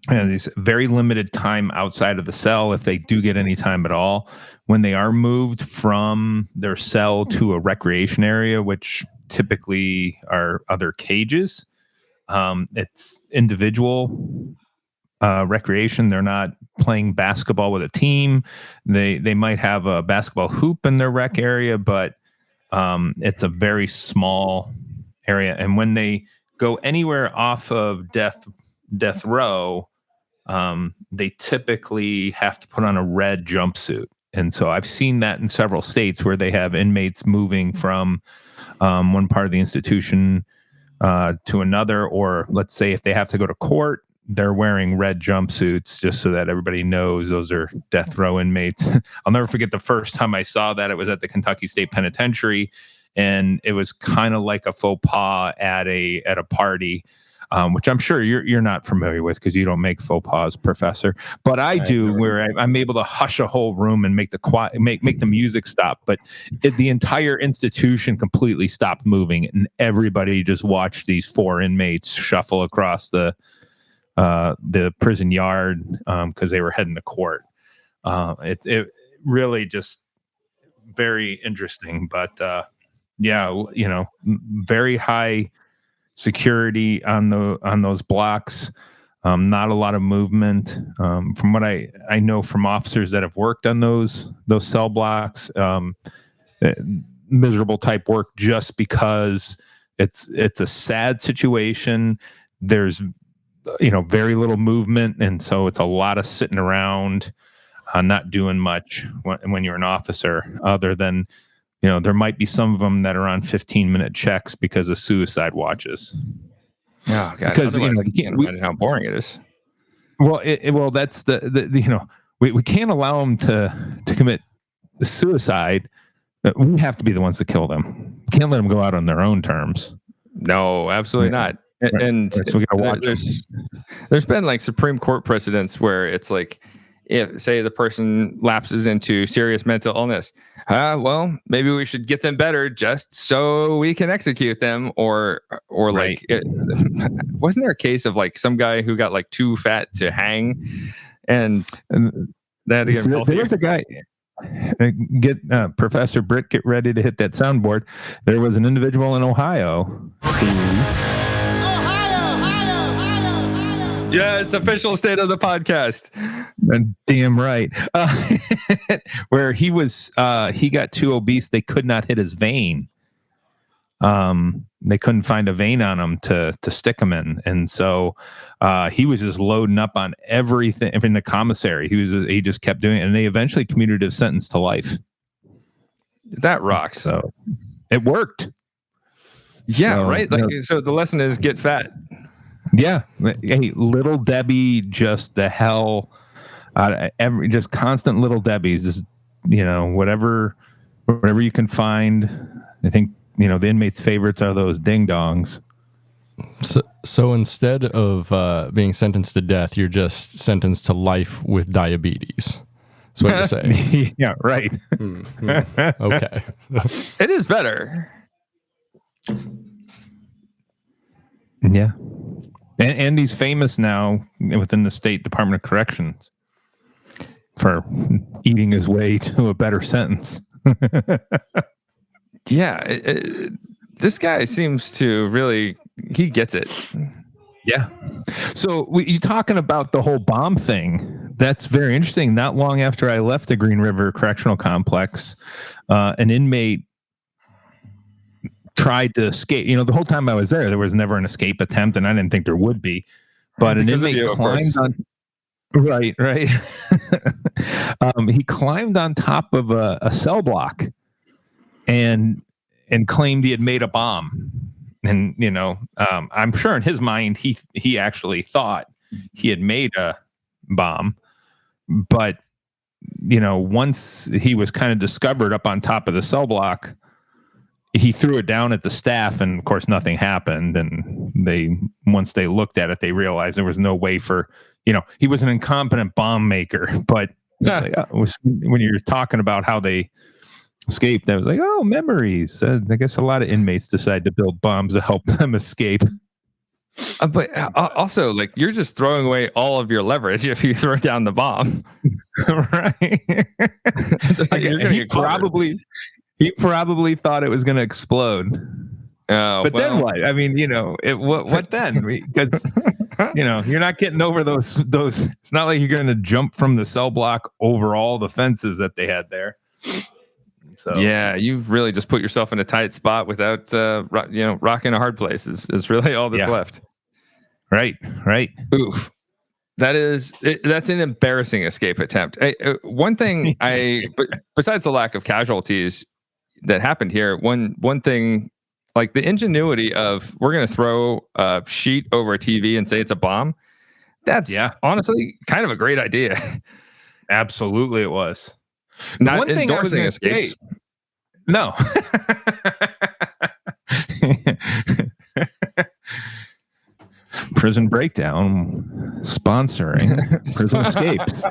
these very limited time outside of the cell, if they do get any time at all. When they are moved from their cell to a recreation area, which typically are other cages, it's individual recreation. They're not playing basketball with a team. They might have a basketball hoop in their rec area, but it's a very small area. And when they go anywhere off of death row, they typically have to put on a red jumpsuit. And so I've seen that in several states where they have inmates moving from one part of the institution to another, or let's say if they have to go to court, they're wearing red jumpsuits just so that everybody knows those are death row inmates. I'll never forget the first time I saw that. It was at the Kentucky State Penitentiary, and it was kind of like a faux pas at a party. Which I'm sure you're not familiar with because you don't make faux pas, Professor. But I do, where I'm able to hush a whole room and make the music stop. But the entire institution completely stopped moving, and everybody just watched these 4 inmates shuffle across the prison yard because they were heading to court. It really just very interesting. But very high security on those blocks, not a lot of movement. From what I know from officers that have worked on those cell blocks, miserable type work just because it's a sad situation. There's very little movement, and so it's a lot of sitting around, not doing much when you're an officer, other than there might be some of them that are on 15-minute checks because of suicide watches. Oh, God. Because I can't imagine how boring it is. Well, that's we can't allow them to commit suicide. We have to be the ones to kill them. Can't let them go out on their own terms. No, absolutely not. And so we gotta watch there's been like Supreme Court precedents where it's like, if say the person lapses into serious mental illness, well, maybe we should get them better just so we can execute them, or right. Wasn't there a case of like some guy who got like too fat to hang, and that there was a guy. Professor Britt, get ready to hit that soundboard. There was an individual in Ohio who. Yeah, it's official state of the podcast. Damn right. Where he got too obese, they could not hit his vein. They couldn't find a vein on him to stick him in, and so he was just loading up on everything in the commissary. He just kept doing it, and they eventually commuted his sentence to life. That rocks. So it worked. Yeah, so, right. So the lesson is get fat. Yeah. Hey, little Debbie, just the hell out of just constant little Debbies, just, whatever you can find. I think, the inmates' favorites are those ding dongs. So instead of being sentenced to death, you're just sentenced to life with diabetes. That's what you're saying. Yeah, right. Okay. It is better. Yeah. And he's famous now within the State Department of Corrections for eating his way to a better sentence. Yeah. This guy seems to really, he gets it. Yeah. So you talking about the whole bomb thing. That's very interesting. Not long after I left the Green River Correctional Complex, an inmate tried to escape. The whole time I was there was never an escape attempt, and I didn't think there would be. But an inmate climbed on. Right. He climbed on top of a cell block, and claimed he had made a bomb. And I'm sure in his mind he actually thought he had made a bomb, but once he was kind of discovered up on top of the cell block, he threw it down at the staff, and of course nothing happened. And once they looked at it, they realized there was no way for, he was an incompetent bomb maker. But when you're talking about how they escaped. I was like, oh, memories. I guess a lot of inmates decide to build bombs to help them escape. But also, like, you're just throwing away all of your leverage if you throw down the bomb. Right. He probably thought it was going to explode. Oh, but then what? I mean, what then? Because you're not getting over those. It's not like you're going to jump from the cell block over all the fences that they had there. So yeah, you've really just put yourself in a tight spot without, rocking a hard place is really all that's left. Right. Oof. That's an embarrassing escape attempt. One thing besides the lack of casualties that happened here, one thing, like the ingenuity of we're going to throw a sheet over a TV and say it's a bomb. That's honestly kind of a great idea. Absolutely, it was. Not one thing endorsing escapes. No. Prison Breakdown sponsoring prison escapes.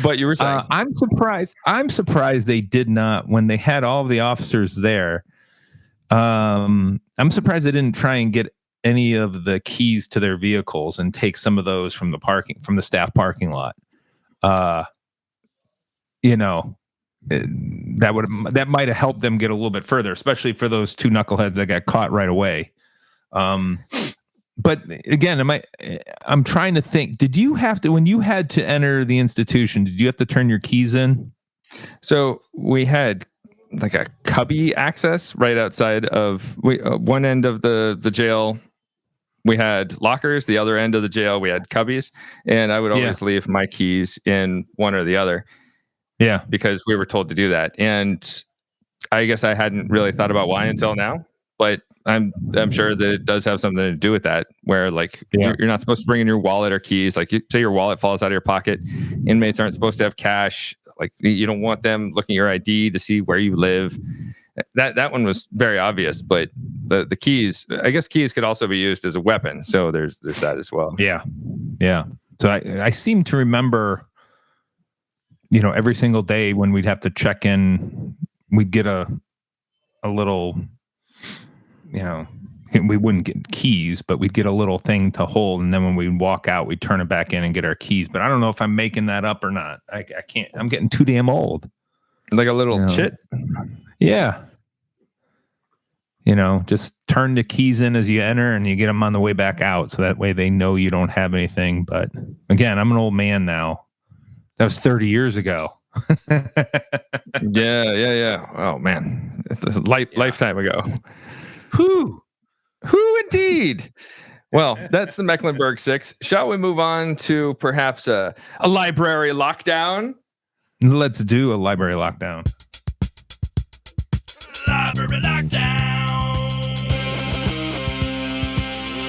But you were saying I'm surprised they did not, when they had all of the officers there. I'm surprised they didn't try and get any of the keys to their vehicles and take some of those from the staff parking lot. That might have helped them get a little bit further, especially for those two knuckleheads that got caught right away. But again, I'm trying to think, did you have to, when you had to enter the institution, did you have to turn your keys in? So we had like a cubby access right outside of one end of the jail. We had lockers. The other end of the jail, we had cubbies, and I would always leave my keys in one or the other. Yeah, because we were told to do that, and I guess I hadn't really thought about why until now. But I'm sure that it does have something to do with that, where like you're not supposed to bring in your wallet or keys. Like, say your wallet falls out of your pocket, inmates aren't supposed to have cash. Like, you don't want them looking at your ID to see where you live. That one was very obvious, but the keys, I guess keys could also be used as a weapon. So there's that as well. Yeah. So I seem to remember, every single day when we'd have to check in, we'd get a little, we wouldn't get keys, but we'd get a little thing to hold. And then when we walk out, we'd turn it back in and get our keys. But I don't know if I'm making that up or not. I can't, I'm getting too damn old. Like a little chit. Yeah. Just turn the keys in as you enter and you get them on the way back out. So that way they know you don't have anything. But again, I'm an old man now. That was 30 years ago. Yeah. Oh man. Lifetime ago. Who indeed. Well, that's the Mecklenburg Six. Shall we move on to perhaps a library lockdown? Let's do a library lockdown. Library lockdown.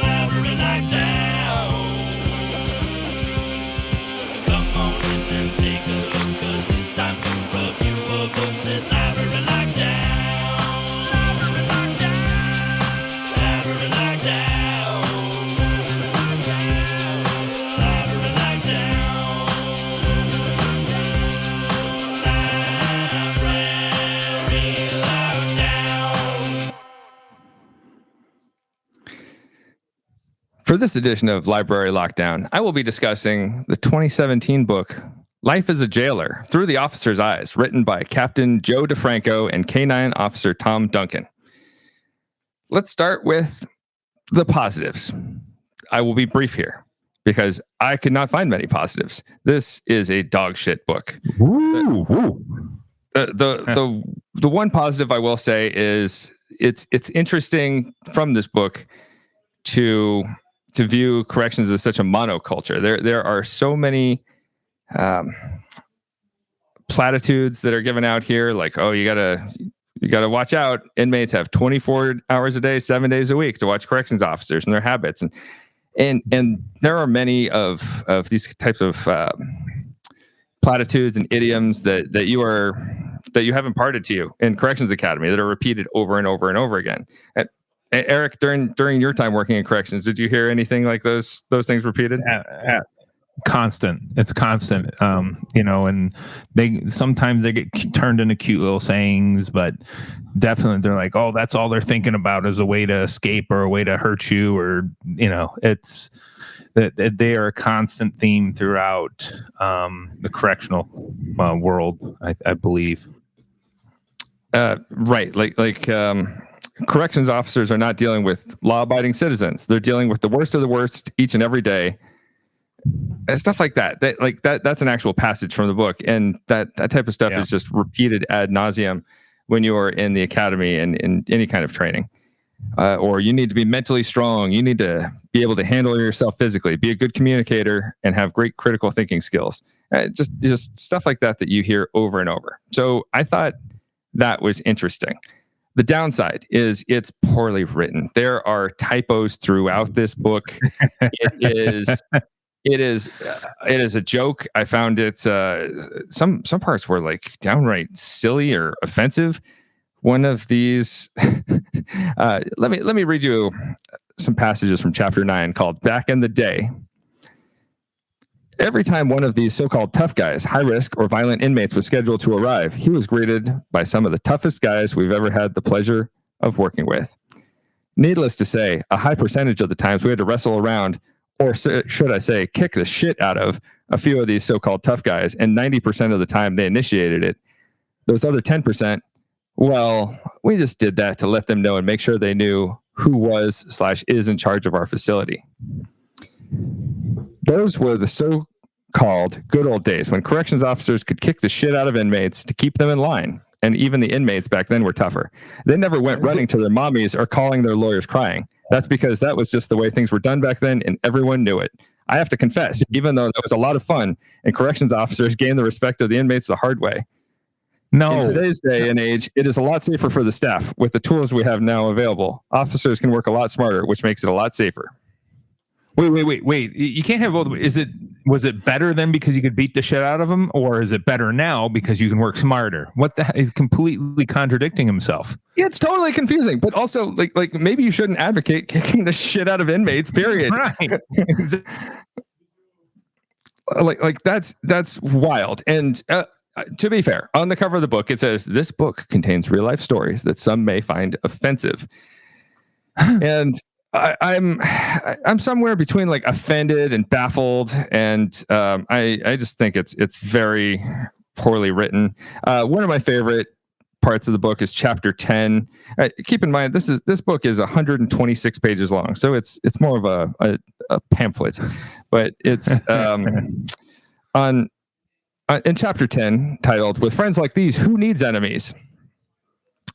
Library lockdown. Come on in and take a look, 'cause it's time to review a book. Said library lockdown. Library lockdown. Library lockdown. Library lockdown. For this edition of Library Lockdown, I will be discussing the 2017 book, Life as a Jailer, Through the Officer's Eyes, written by Captain Joe DeFranco and K9 Officer Tom Duncan. Let's start with the positives. I will be brief here because I could not find many positives. This is a dog shit book. The one positive I will say is it's interesting from this book to view corrections as such a monoculture. There are so many platitudes that are given out here, like, oh, you gotta watch out. Inmates have 24 hours a day, 7 days a week to watch corrections officers and their habits, and there are many of these types of platitudes and idioms that you have imparted to you in Corrections Academy that are repeated over and over and over again. Eric, during your time working in corrections, did you hear anything like those things repeated? constant. It's constant. And sometimes they get turned into cute little sayings, but definitely they're like, oh, that's all they're thinking about is a way to escape or a way to hurt you, or it's that they are a constant theme throughout the correctional world, I believe. Right. Like corrections officers are not dealing with law-abiding citizens. They're dealing with the worst of the worst each and every day. And stuff like that. That's an actual passage from the book. And that type of stuff is just repeated ad nauseum when you are in the academy and in any kind of training. Or you need to be mentally strong. You need to be able to handle yourself physically, be a good communicator, and have great critical thinking skills. Just stuff like that you hear over and over. So I thought that was interesting. The downside is it's poorly written. There are typos throughout this book. It is a joke. I found it some parts were like downright silly or offensive. One of these, let me read you some passages from chapter 9 called "Back in the Day." Every time one of these so-called tough guys, high-risk or violent inmates, was scheduled to arrive, he was greeted by some of the toughest guys we've ever had the pleasure of working with. Needless to say, a high percentage of the times we had to wrestle around, or should I say, kick the shit out of a few of these so-called tough guys, and 90% of the time they initiated it. Those other 10%, well, we just did that to let them know and make sure they knew who was/is in charge of our facility. Those were the so-called good old days when corrections officers could kick the shit out of inmates to keep them in line. And even the inmates back then were tougher. They never went running to their mommies or calling their lawyers crying. That's because that was just the way things were done back then, and everyone knew it. I have to confess, even though that was a lot of fun, and corrections officers gained the respect of the inmates the hard way. No. In today's day and age, it is a lot safer for the staff. With the tools we have now available, officers can work a lot smarter, which makes it a lot safer. Wait. You can't have both. Was it better then because you could beat the shit out of them, or is it better now because you can work smarter? What the hell is completely contradicting himself? It's totally confusing, but also like maybe you shouldn't advocate kicking the shit out of inmates, period. Right. like that's wild. And to be fair, on the cover of the book, it says this book contains real life stories that some may find offensive. And I'm somewhere between like offended and baffled, and I just think it's very poorly written. One of my favorite parts of the book is chapter 10. Keep in mind this book is 126 pages long, so it's more of a pamphlet, but it's in chapter 10 titled "With Friends Like These, Who Needs Enemies?"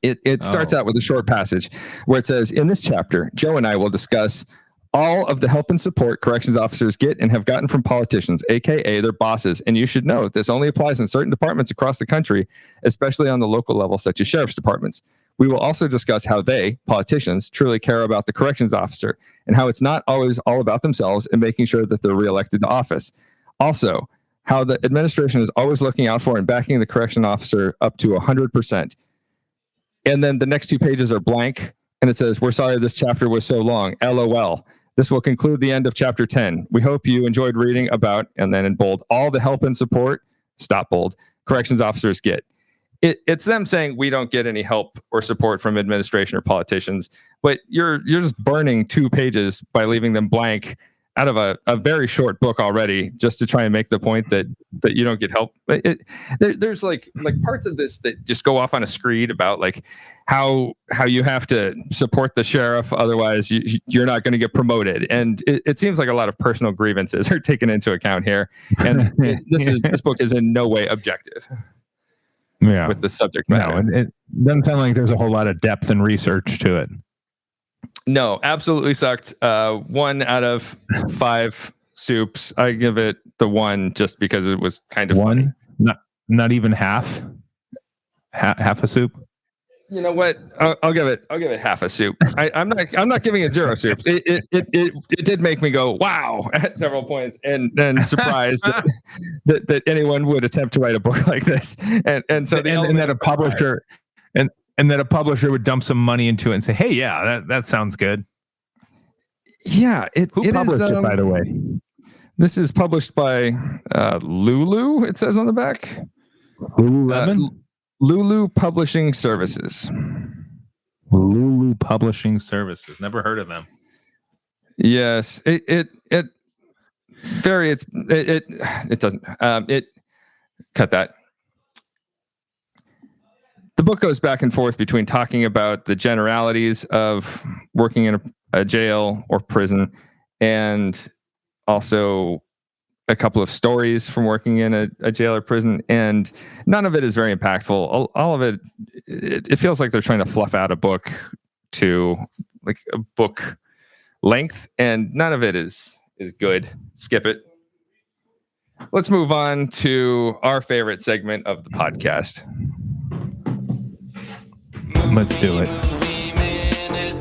It starts out with a short passage where it says, in this chapter, Joe and I will discuss all of the help and support corrections officers get and have gotten from politicians, aka their bosses. And you should know this only applies in certain departments across the country, especially on the local level, such as sheriff's departments. We will also discuss how they, politicians, truly care about the corrections officer and how it's not always all about themselves and making sure that they're reelected to office. Also, how the administration is always looking out for and backing the correction officer up to 100%. And then the next 2 pages are blank, and it says, "We're sorry this chapter was so long. LOL. This will conclude the end of chapter 10. We hope you enjoyed reading about," and then in bold, "all the help and support," stop bold, "corrections officers get." It's them saying we don't get any help or support from administration or politicians, but you're just burning 2 pages by leaving them blank out of a very short book already, just to try and make the point that you don't get help. There's like parts of this that just go off on a screed about like how you have to support the sheriff, otherwise you're not going to get promoted. And it seems like a lot of personal grievances are taken into account here. And this book is in no way objective. Yeah, with the subject matter. No, it doesn't sound like there's a whole lot of depth and research to it. No, absolutely sucked. 1 out of 5 soups. I give it the 1 just because it was kind of funny. Not even half a soup. You know what? I'll give it half a soup. I'm not giving it 0 soups. It did make me go wow at several points, and then surprised that anyone would attempt to write a book like this. And so that a publisher and that a publisher would dump some money into it and say, "Hey, yeah, that sounds good." Yeah, Who published it, by the way? This is published by Lulu, it says on the back. Lulu Publishing Services. Lulu Publishing Services. Never heard of them. Yes, it doesn't. Cut that. The book goes back and forth between talking about the generalities of working in a jail or prison, and also a couple of stories from working in a jail or prison, and none of it is very impactful. All of it feels like they're trying to fluff out a book to like a book length, and none of it is good. Skip it. Let's move on to our favorite segment of the podcast. Let's do it. Movie minute.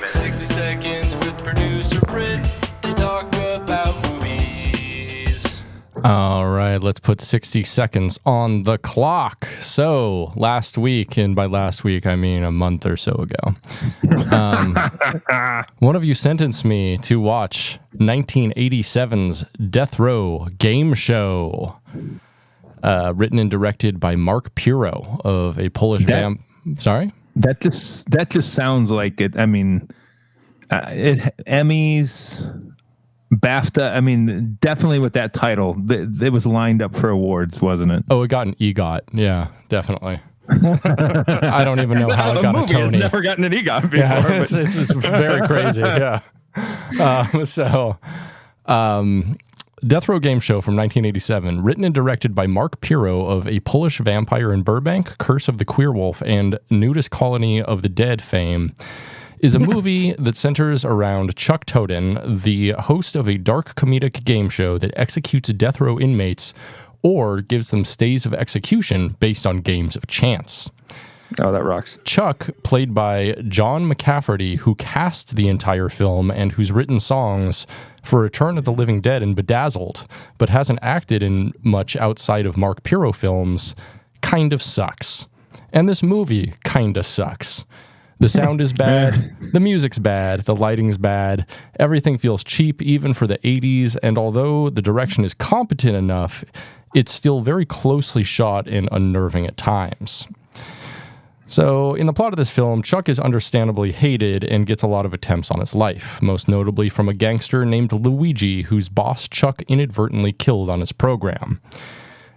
60 seconds with producer Britt to talk about movies. All right, let's put 60 seconds on the clock. So last week, and by last week, I mean a month or so ago, one of you sentenced me to watch 1987's Deathrow Gameshow, written and directed by Mark Piro of a Polish Sorry? That just sounds like it. I mean, Emmys, BAFTA. I mean, definitely with that title, it was lined up for awards, wasn't it? Oh, it got an EGOT. Yeah, definitely. I don't even know how it got a Tony. Has never gotten an EGOT before. Yeah, it's very crazy. Yeah. Deathrow Gameshow from 1987, written and directed by Mark Piro of A Polish Vampire in Burbank, Curse of the Queerwolf, and Nudist Colony of the Dead fame, is a movie that centers around Chuck Toden, the host of a dark comedic game show that executes death row inmates or gives them stays of execution based on games of chance. Oh, that rocks. Chuck, played by John McCafferty, who cast the entire film and who's written songs for Return of the Living Dead and Bedazzled, but hasn't acted in much outside of Mark Piro films, kind of sucks. And this movie kind of sucks. The sound is bad, the music's bad, the lighting's bad, everything feels cheap even for the 80s, and although the direction is competent enough, it's still very closely shot and unnerving at times. So, in the plot of this film, Chuck is understandably hated and gets a lot of attempts on his life, most notably from a gangster named Luigi, whose boss Chuck inadvertently killed on his program.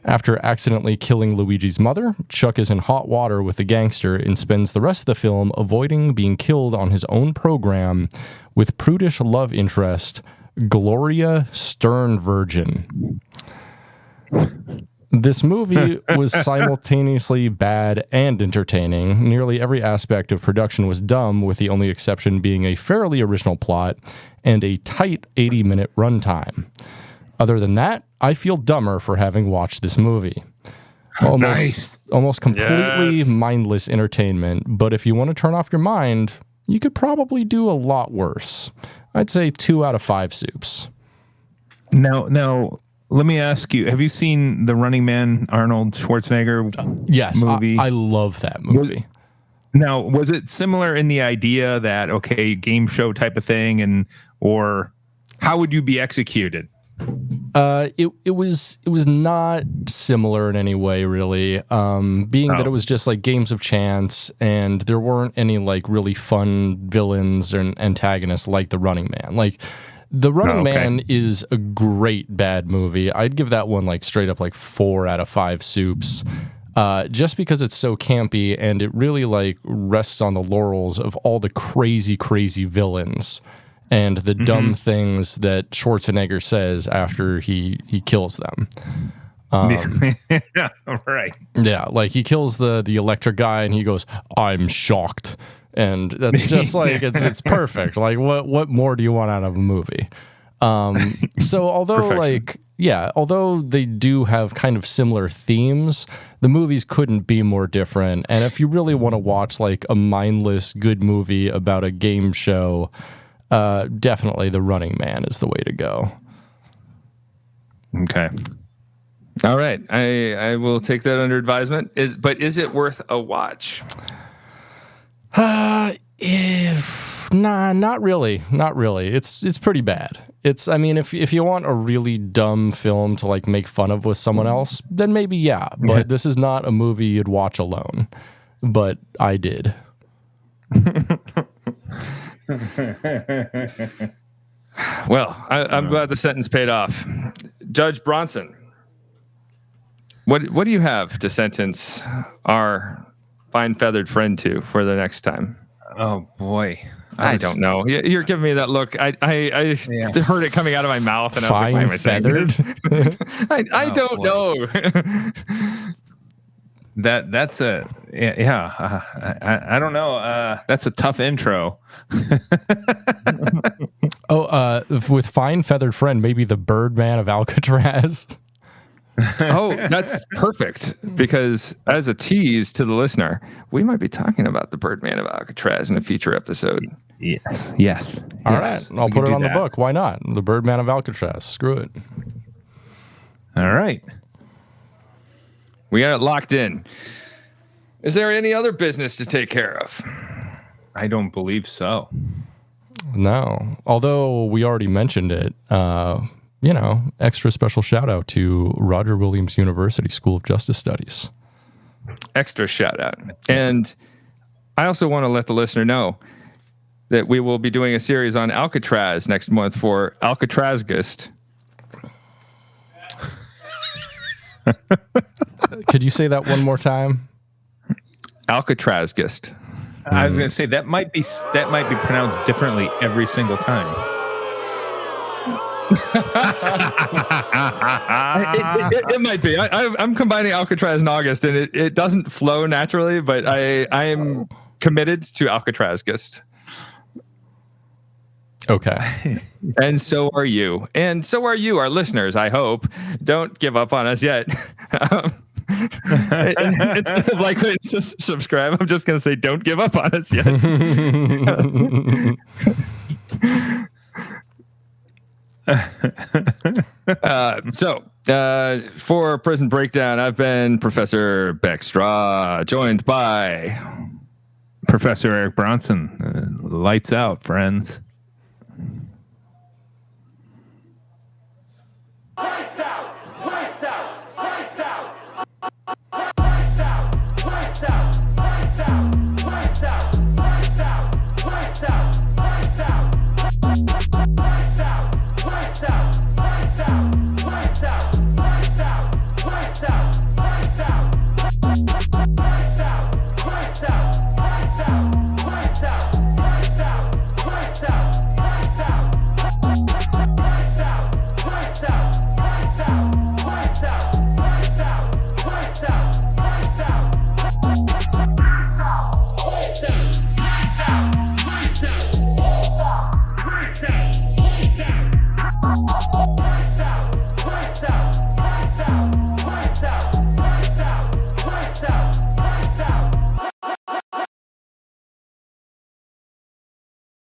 After accidentally killing Luigi's mother, Chuck is in hot water with the gangster and spends the rest of the film avoiding being killed on his own program with prudish love interest Gloria Sternvirgin. This movie was simultaneously bad and entertaining. Nearly every aspect of production was dumb, with the only exception being a fairly original plot and a tight 80-minute runtime. Other than that, I feel dumber for having watched this movie. Almost completely mindless entertainment, but if you want to turn off your mind, you could probably do a lot worse. I'd say 2 out of 5 soups. Now, let me ask you, have you seen The Running Man, Arnold Schwarzenegger yes, movie? I love that movie. Now, was it similar in the idea that, okay, game show type of thing, or how would you be executed? It was not similar in any way, really. That it was just like games of chance, and there weren't any like really fun villains or antagonists like The Running Man. Like The Running Man is a great bad movie. I'd give that one like straight up like 4 out of 5 soups. Just because it's so campy and it really like rests on the laurels of all the crazy villains and the dumb things that Schwarzenegger says after he kills them. Yeah, right. Yeah, like he kills the electric guy and he goes, "I'm shocked." And that's just like it's perfect. Like what more do you want out of a movie? So although they do have kind of similar themes, the movies couldn't be more different. And if you really want to watch like a mindless good movie about a game show, definitely The Running Man is the way to go. Okay. All right. I will take that under advisement. Is it worth a watch? If Nah, not really. Not really. It's pretty bad. I mean, if you want a really dumb film to like make fun of with someone else, then maybe yeah. But this is not a movie you'd watch alone. But I did. Well, I'm glad the sentence paid off. Judge Bronson, what do you have to sentence our fine feathered friend to for the next time? Oh boy. I don't know. You're giving me that look. I heard it coming out of my mouth, and I was like, "Why am I saying this?" I don't know. That's a I don't know. That's a tough intro. With fine feathered friend, maybe the Birdman of Alcatraz. Oh, that's perfect, because as a tease to the listener, we might be talking about the Birdman of Alcatraz in a future episode. Yes. All right. I'll put it on the book. Why not? The Birdman of Alcatraz. Screw it. All right. We got it locked in. Is there any other business to take care of? I don't believe so. No. Although we already mentioned it, extra special shout out to Roger Williams University School of Justice Studies. Extra shout out. And I also want to let the listener know that we will be doing a series on Alcatraz next month for Alcatrazgist. Could you say that one more time? Alcatrazgist. I was going to say that might be pronounced differently every single time. It might be. I'm combining Alcatraz and August, and it doesn't flow naturally, but I am committed to Alcatrazgist. Okay. And so are you. And so are you, our listeners, I hope. Don't give up on us yet. Instead of like subscribe, I'm just going to say don't give up on us yet. For Prison Breakdown, I've been Professor Beck Strah, joined by Professor Eric Bronson. Lights out, friends.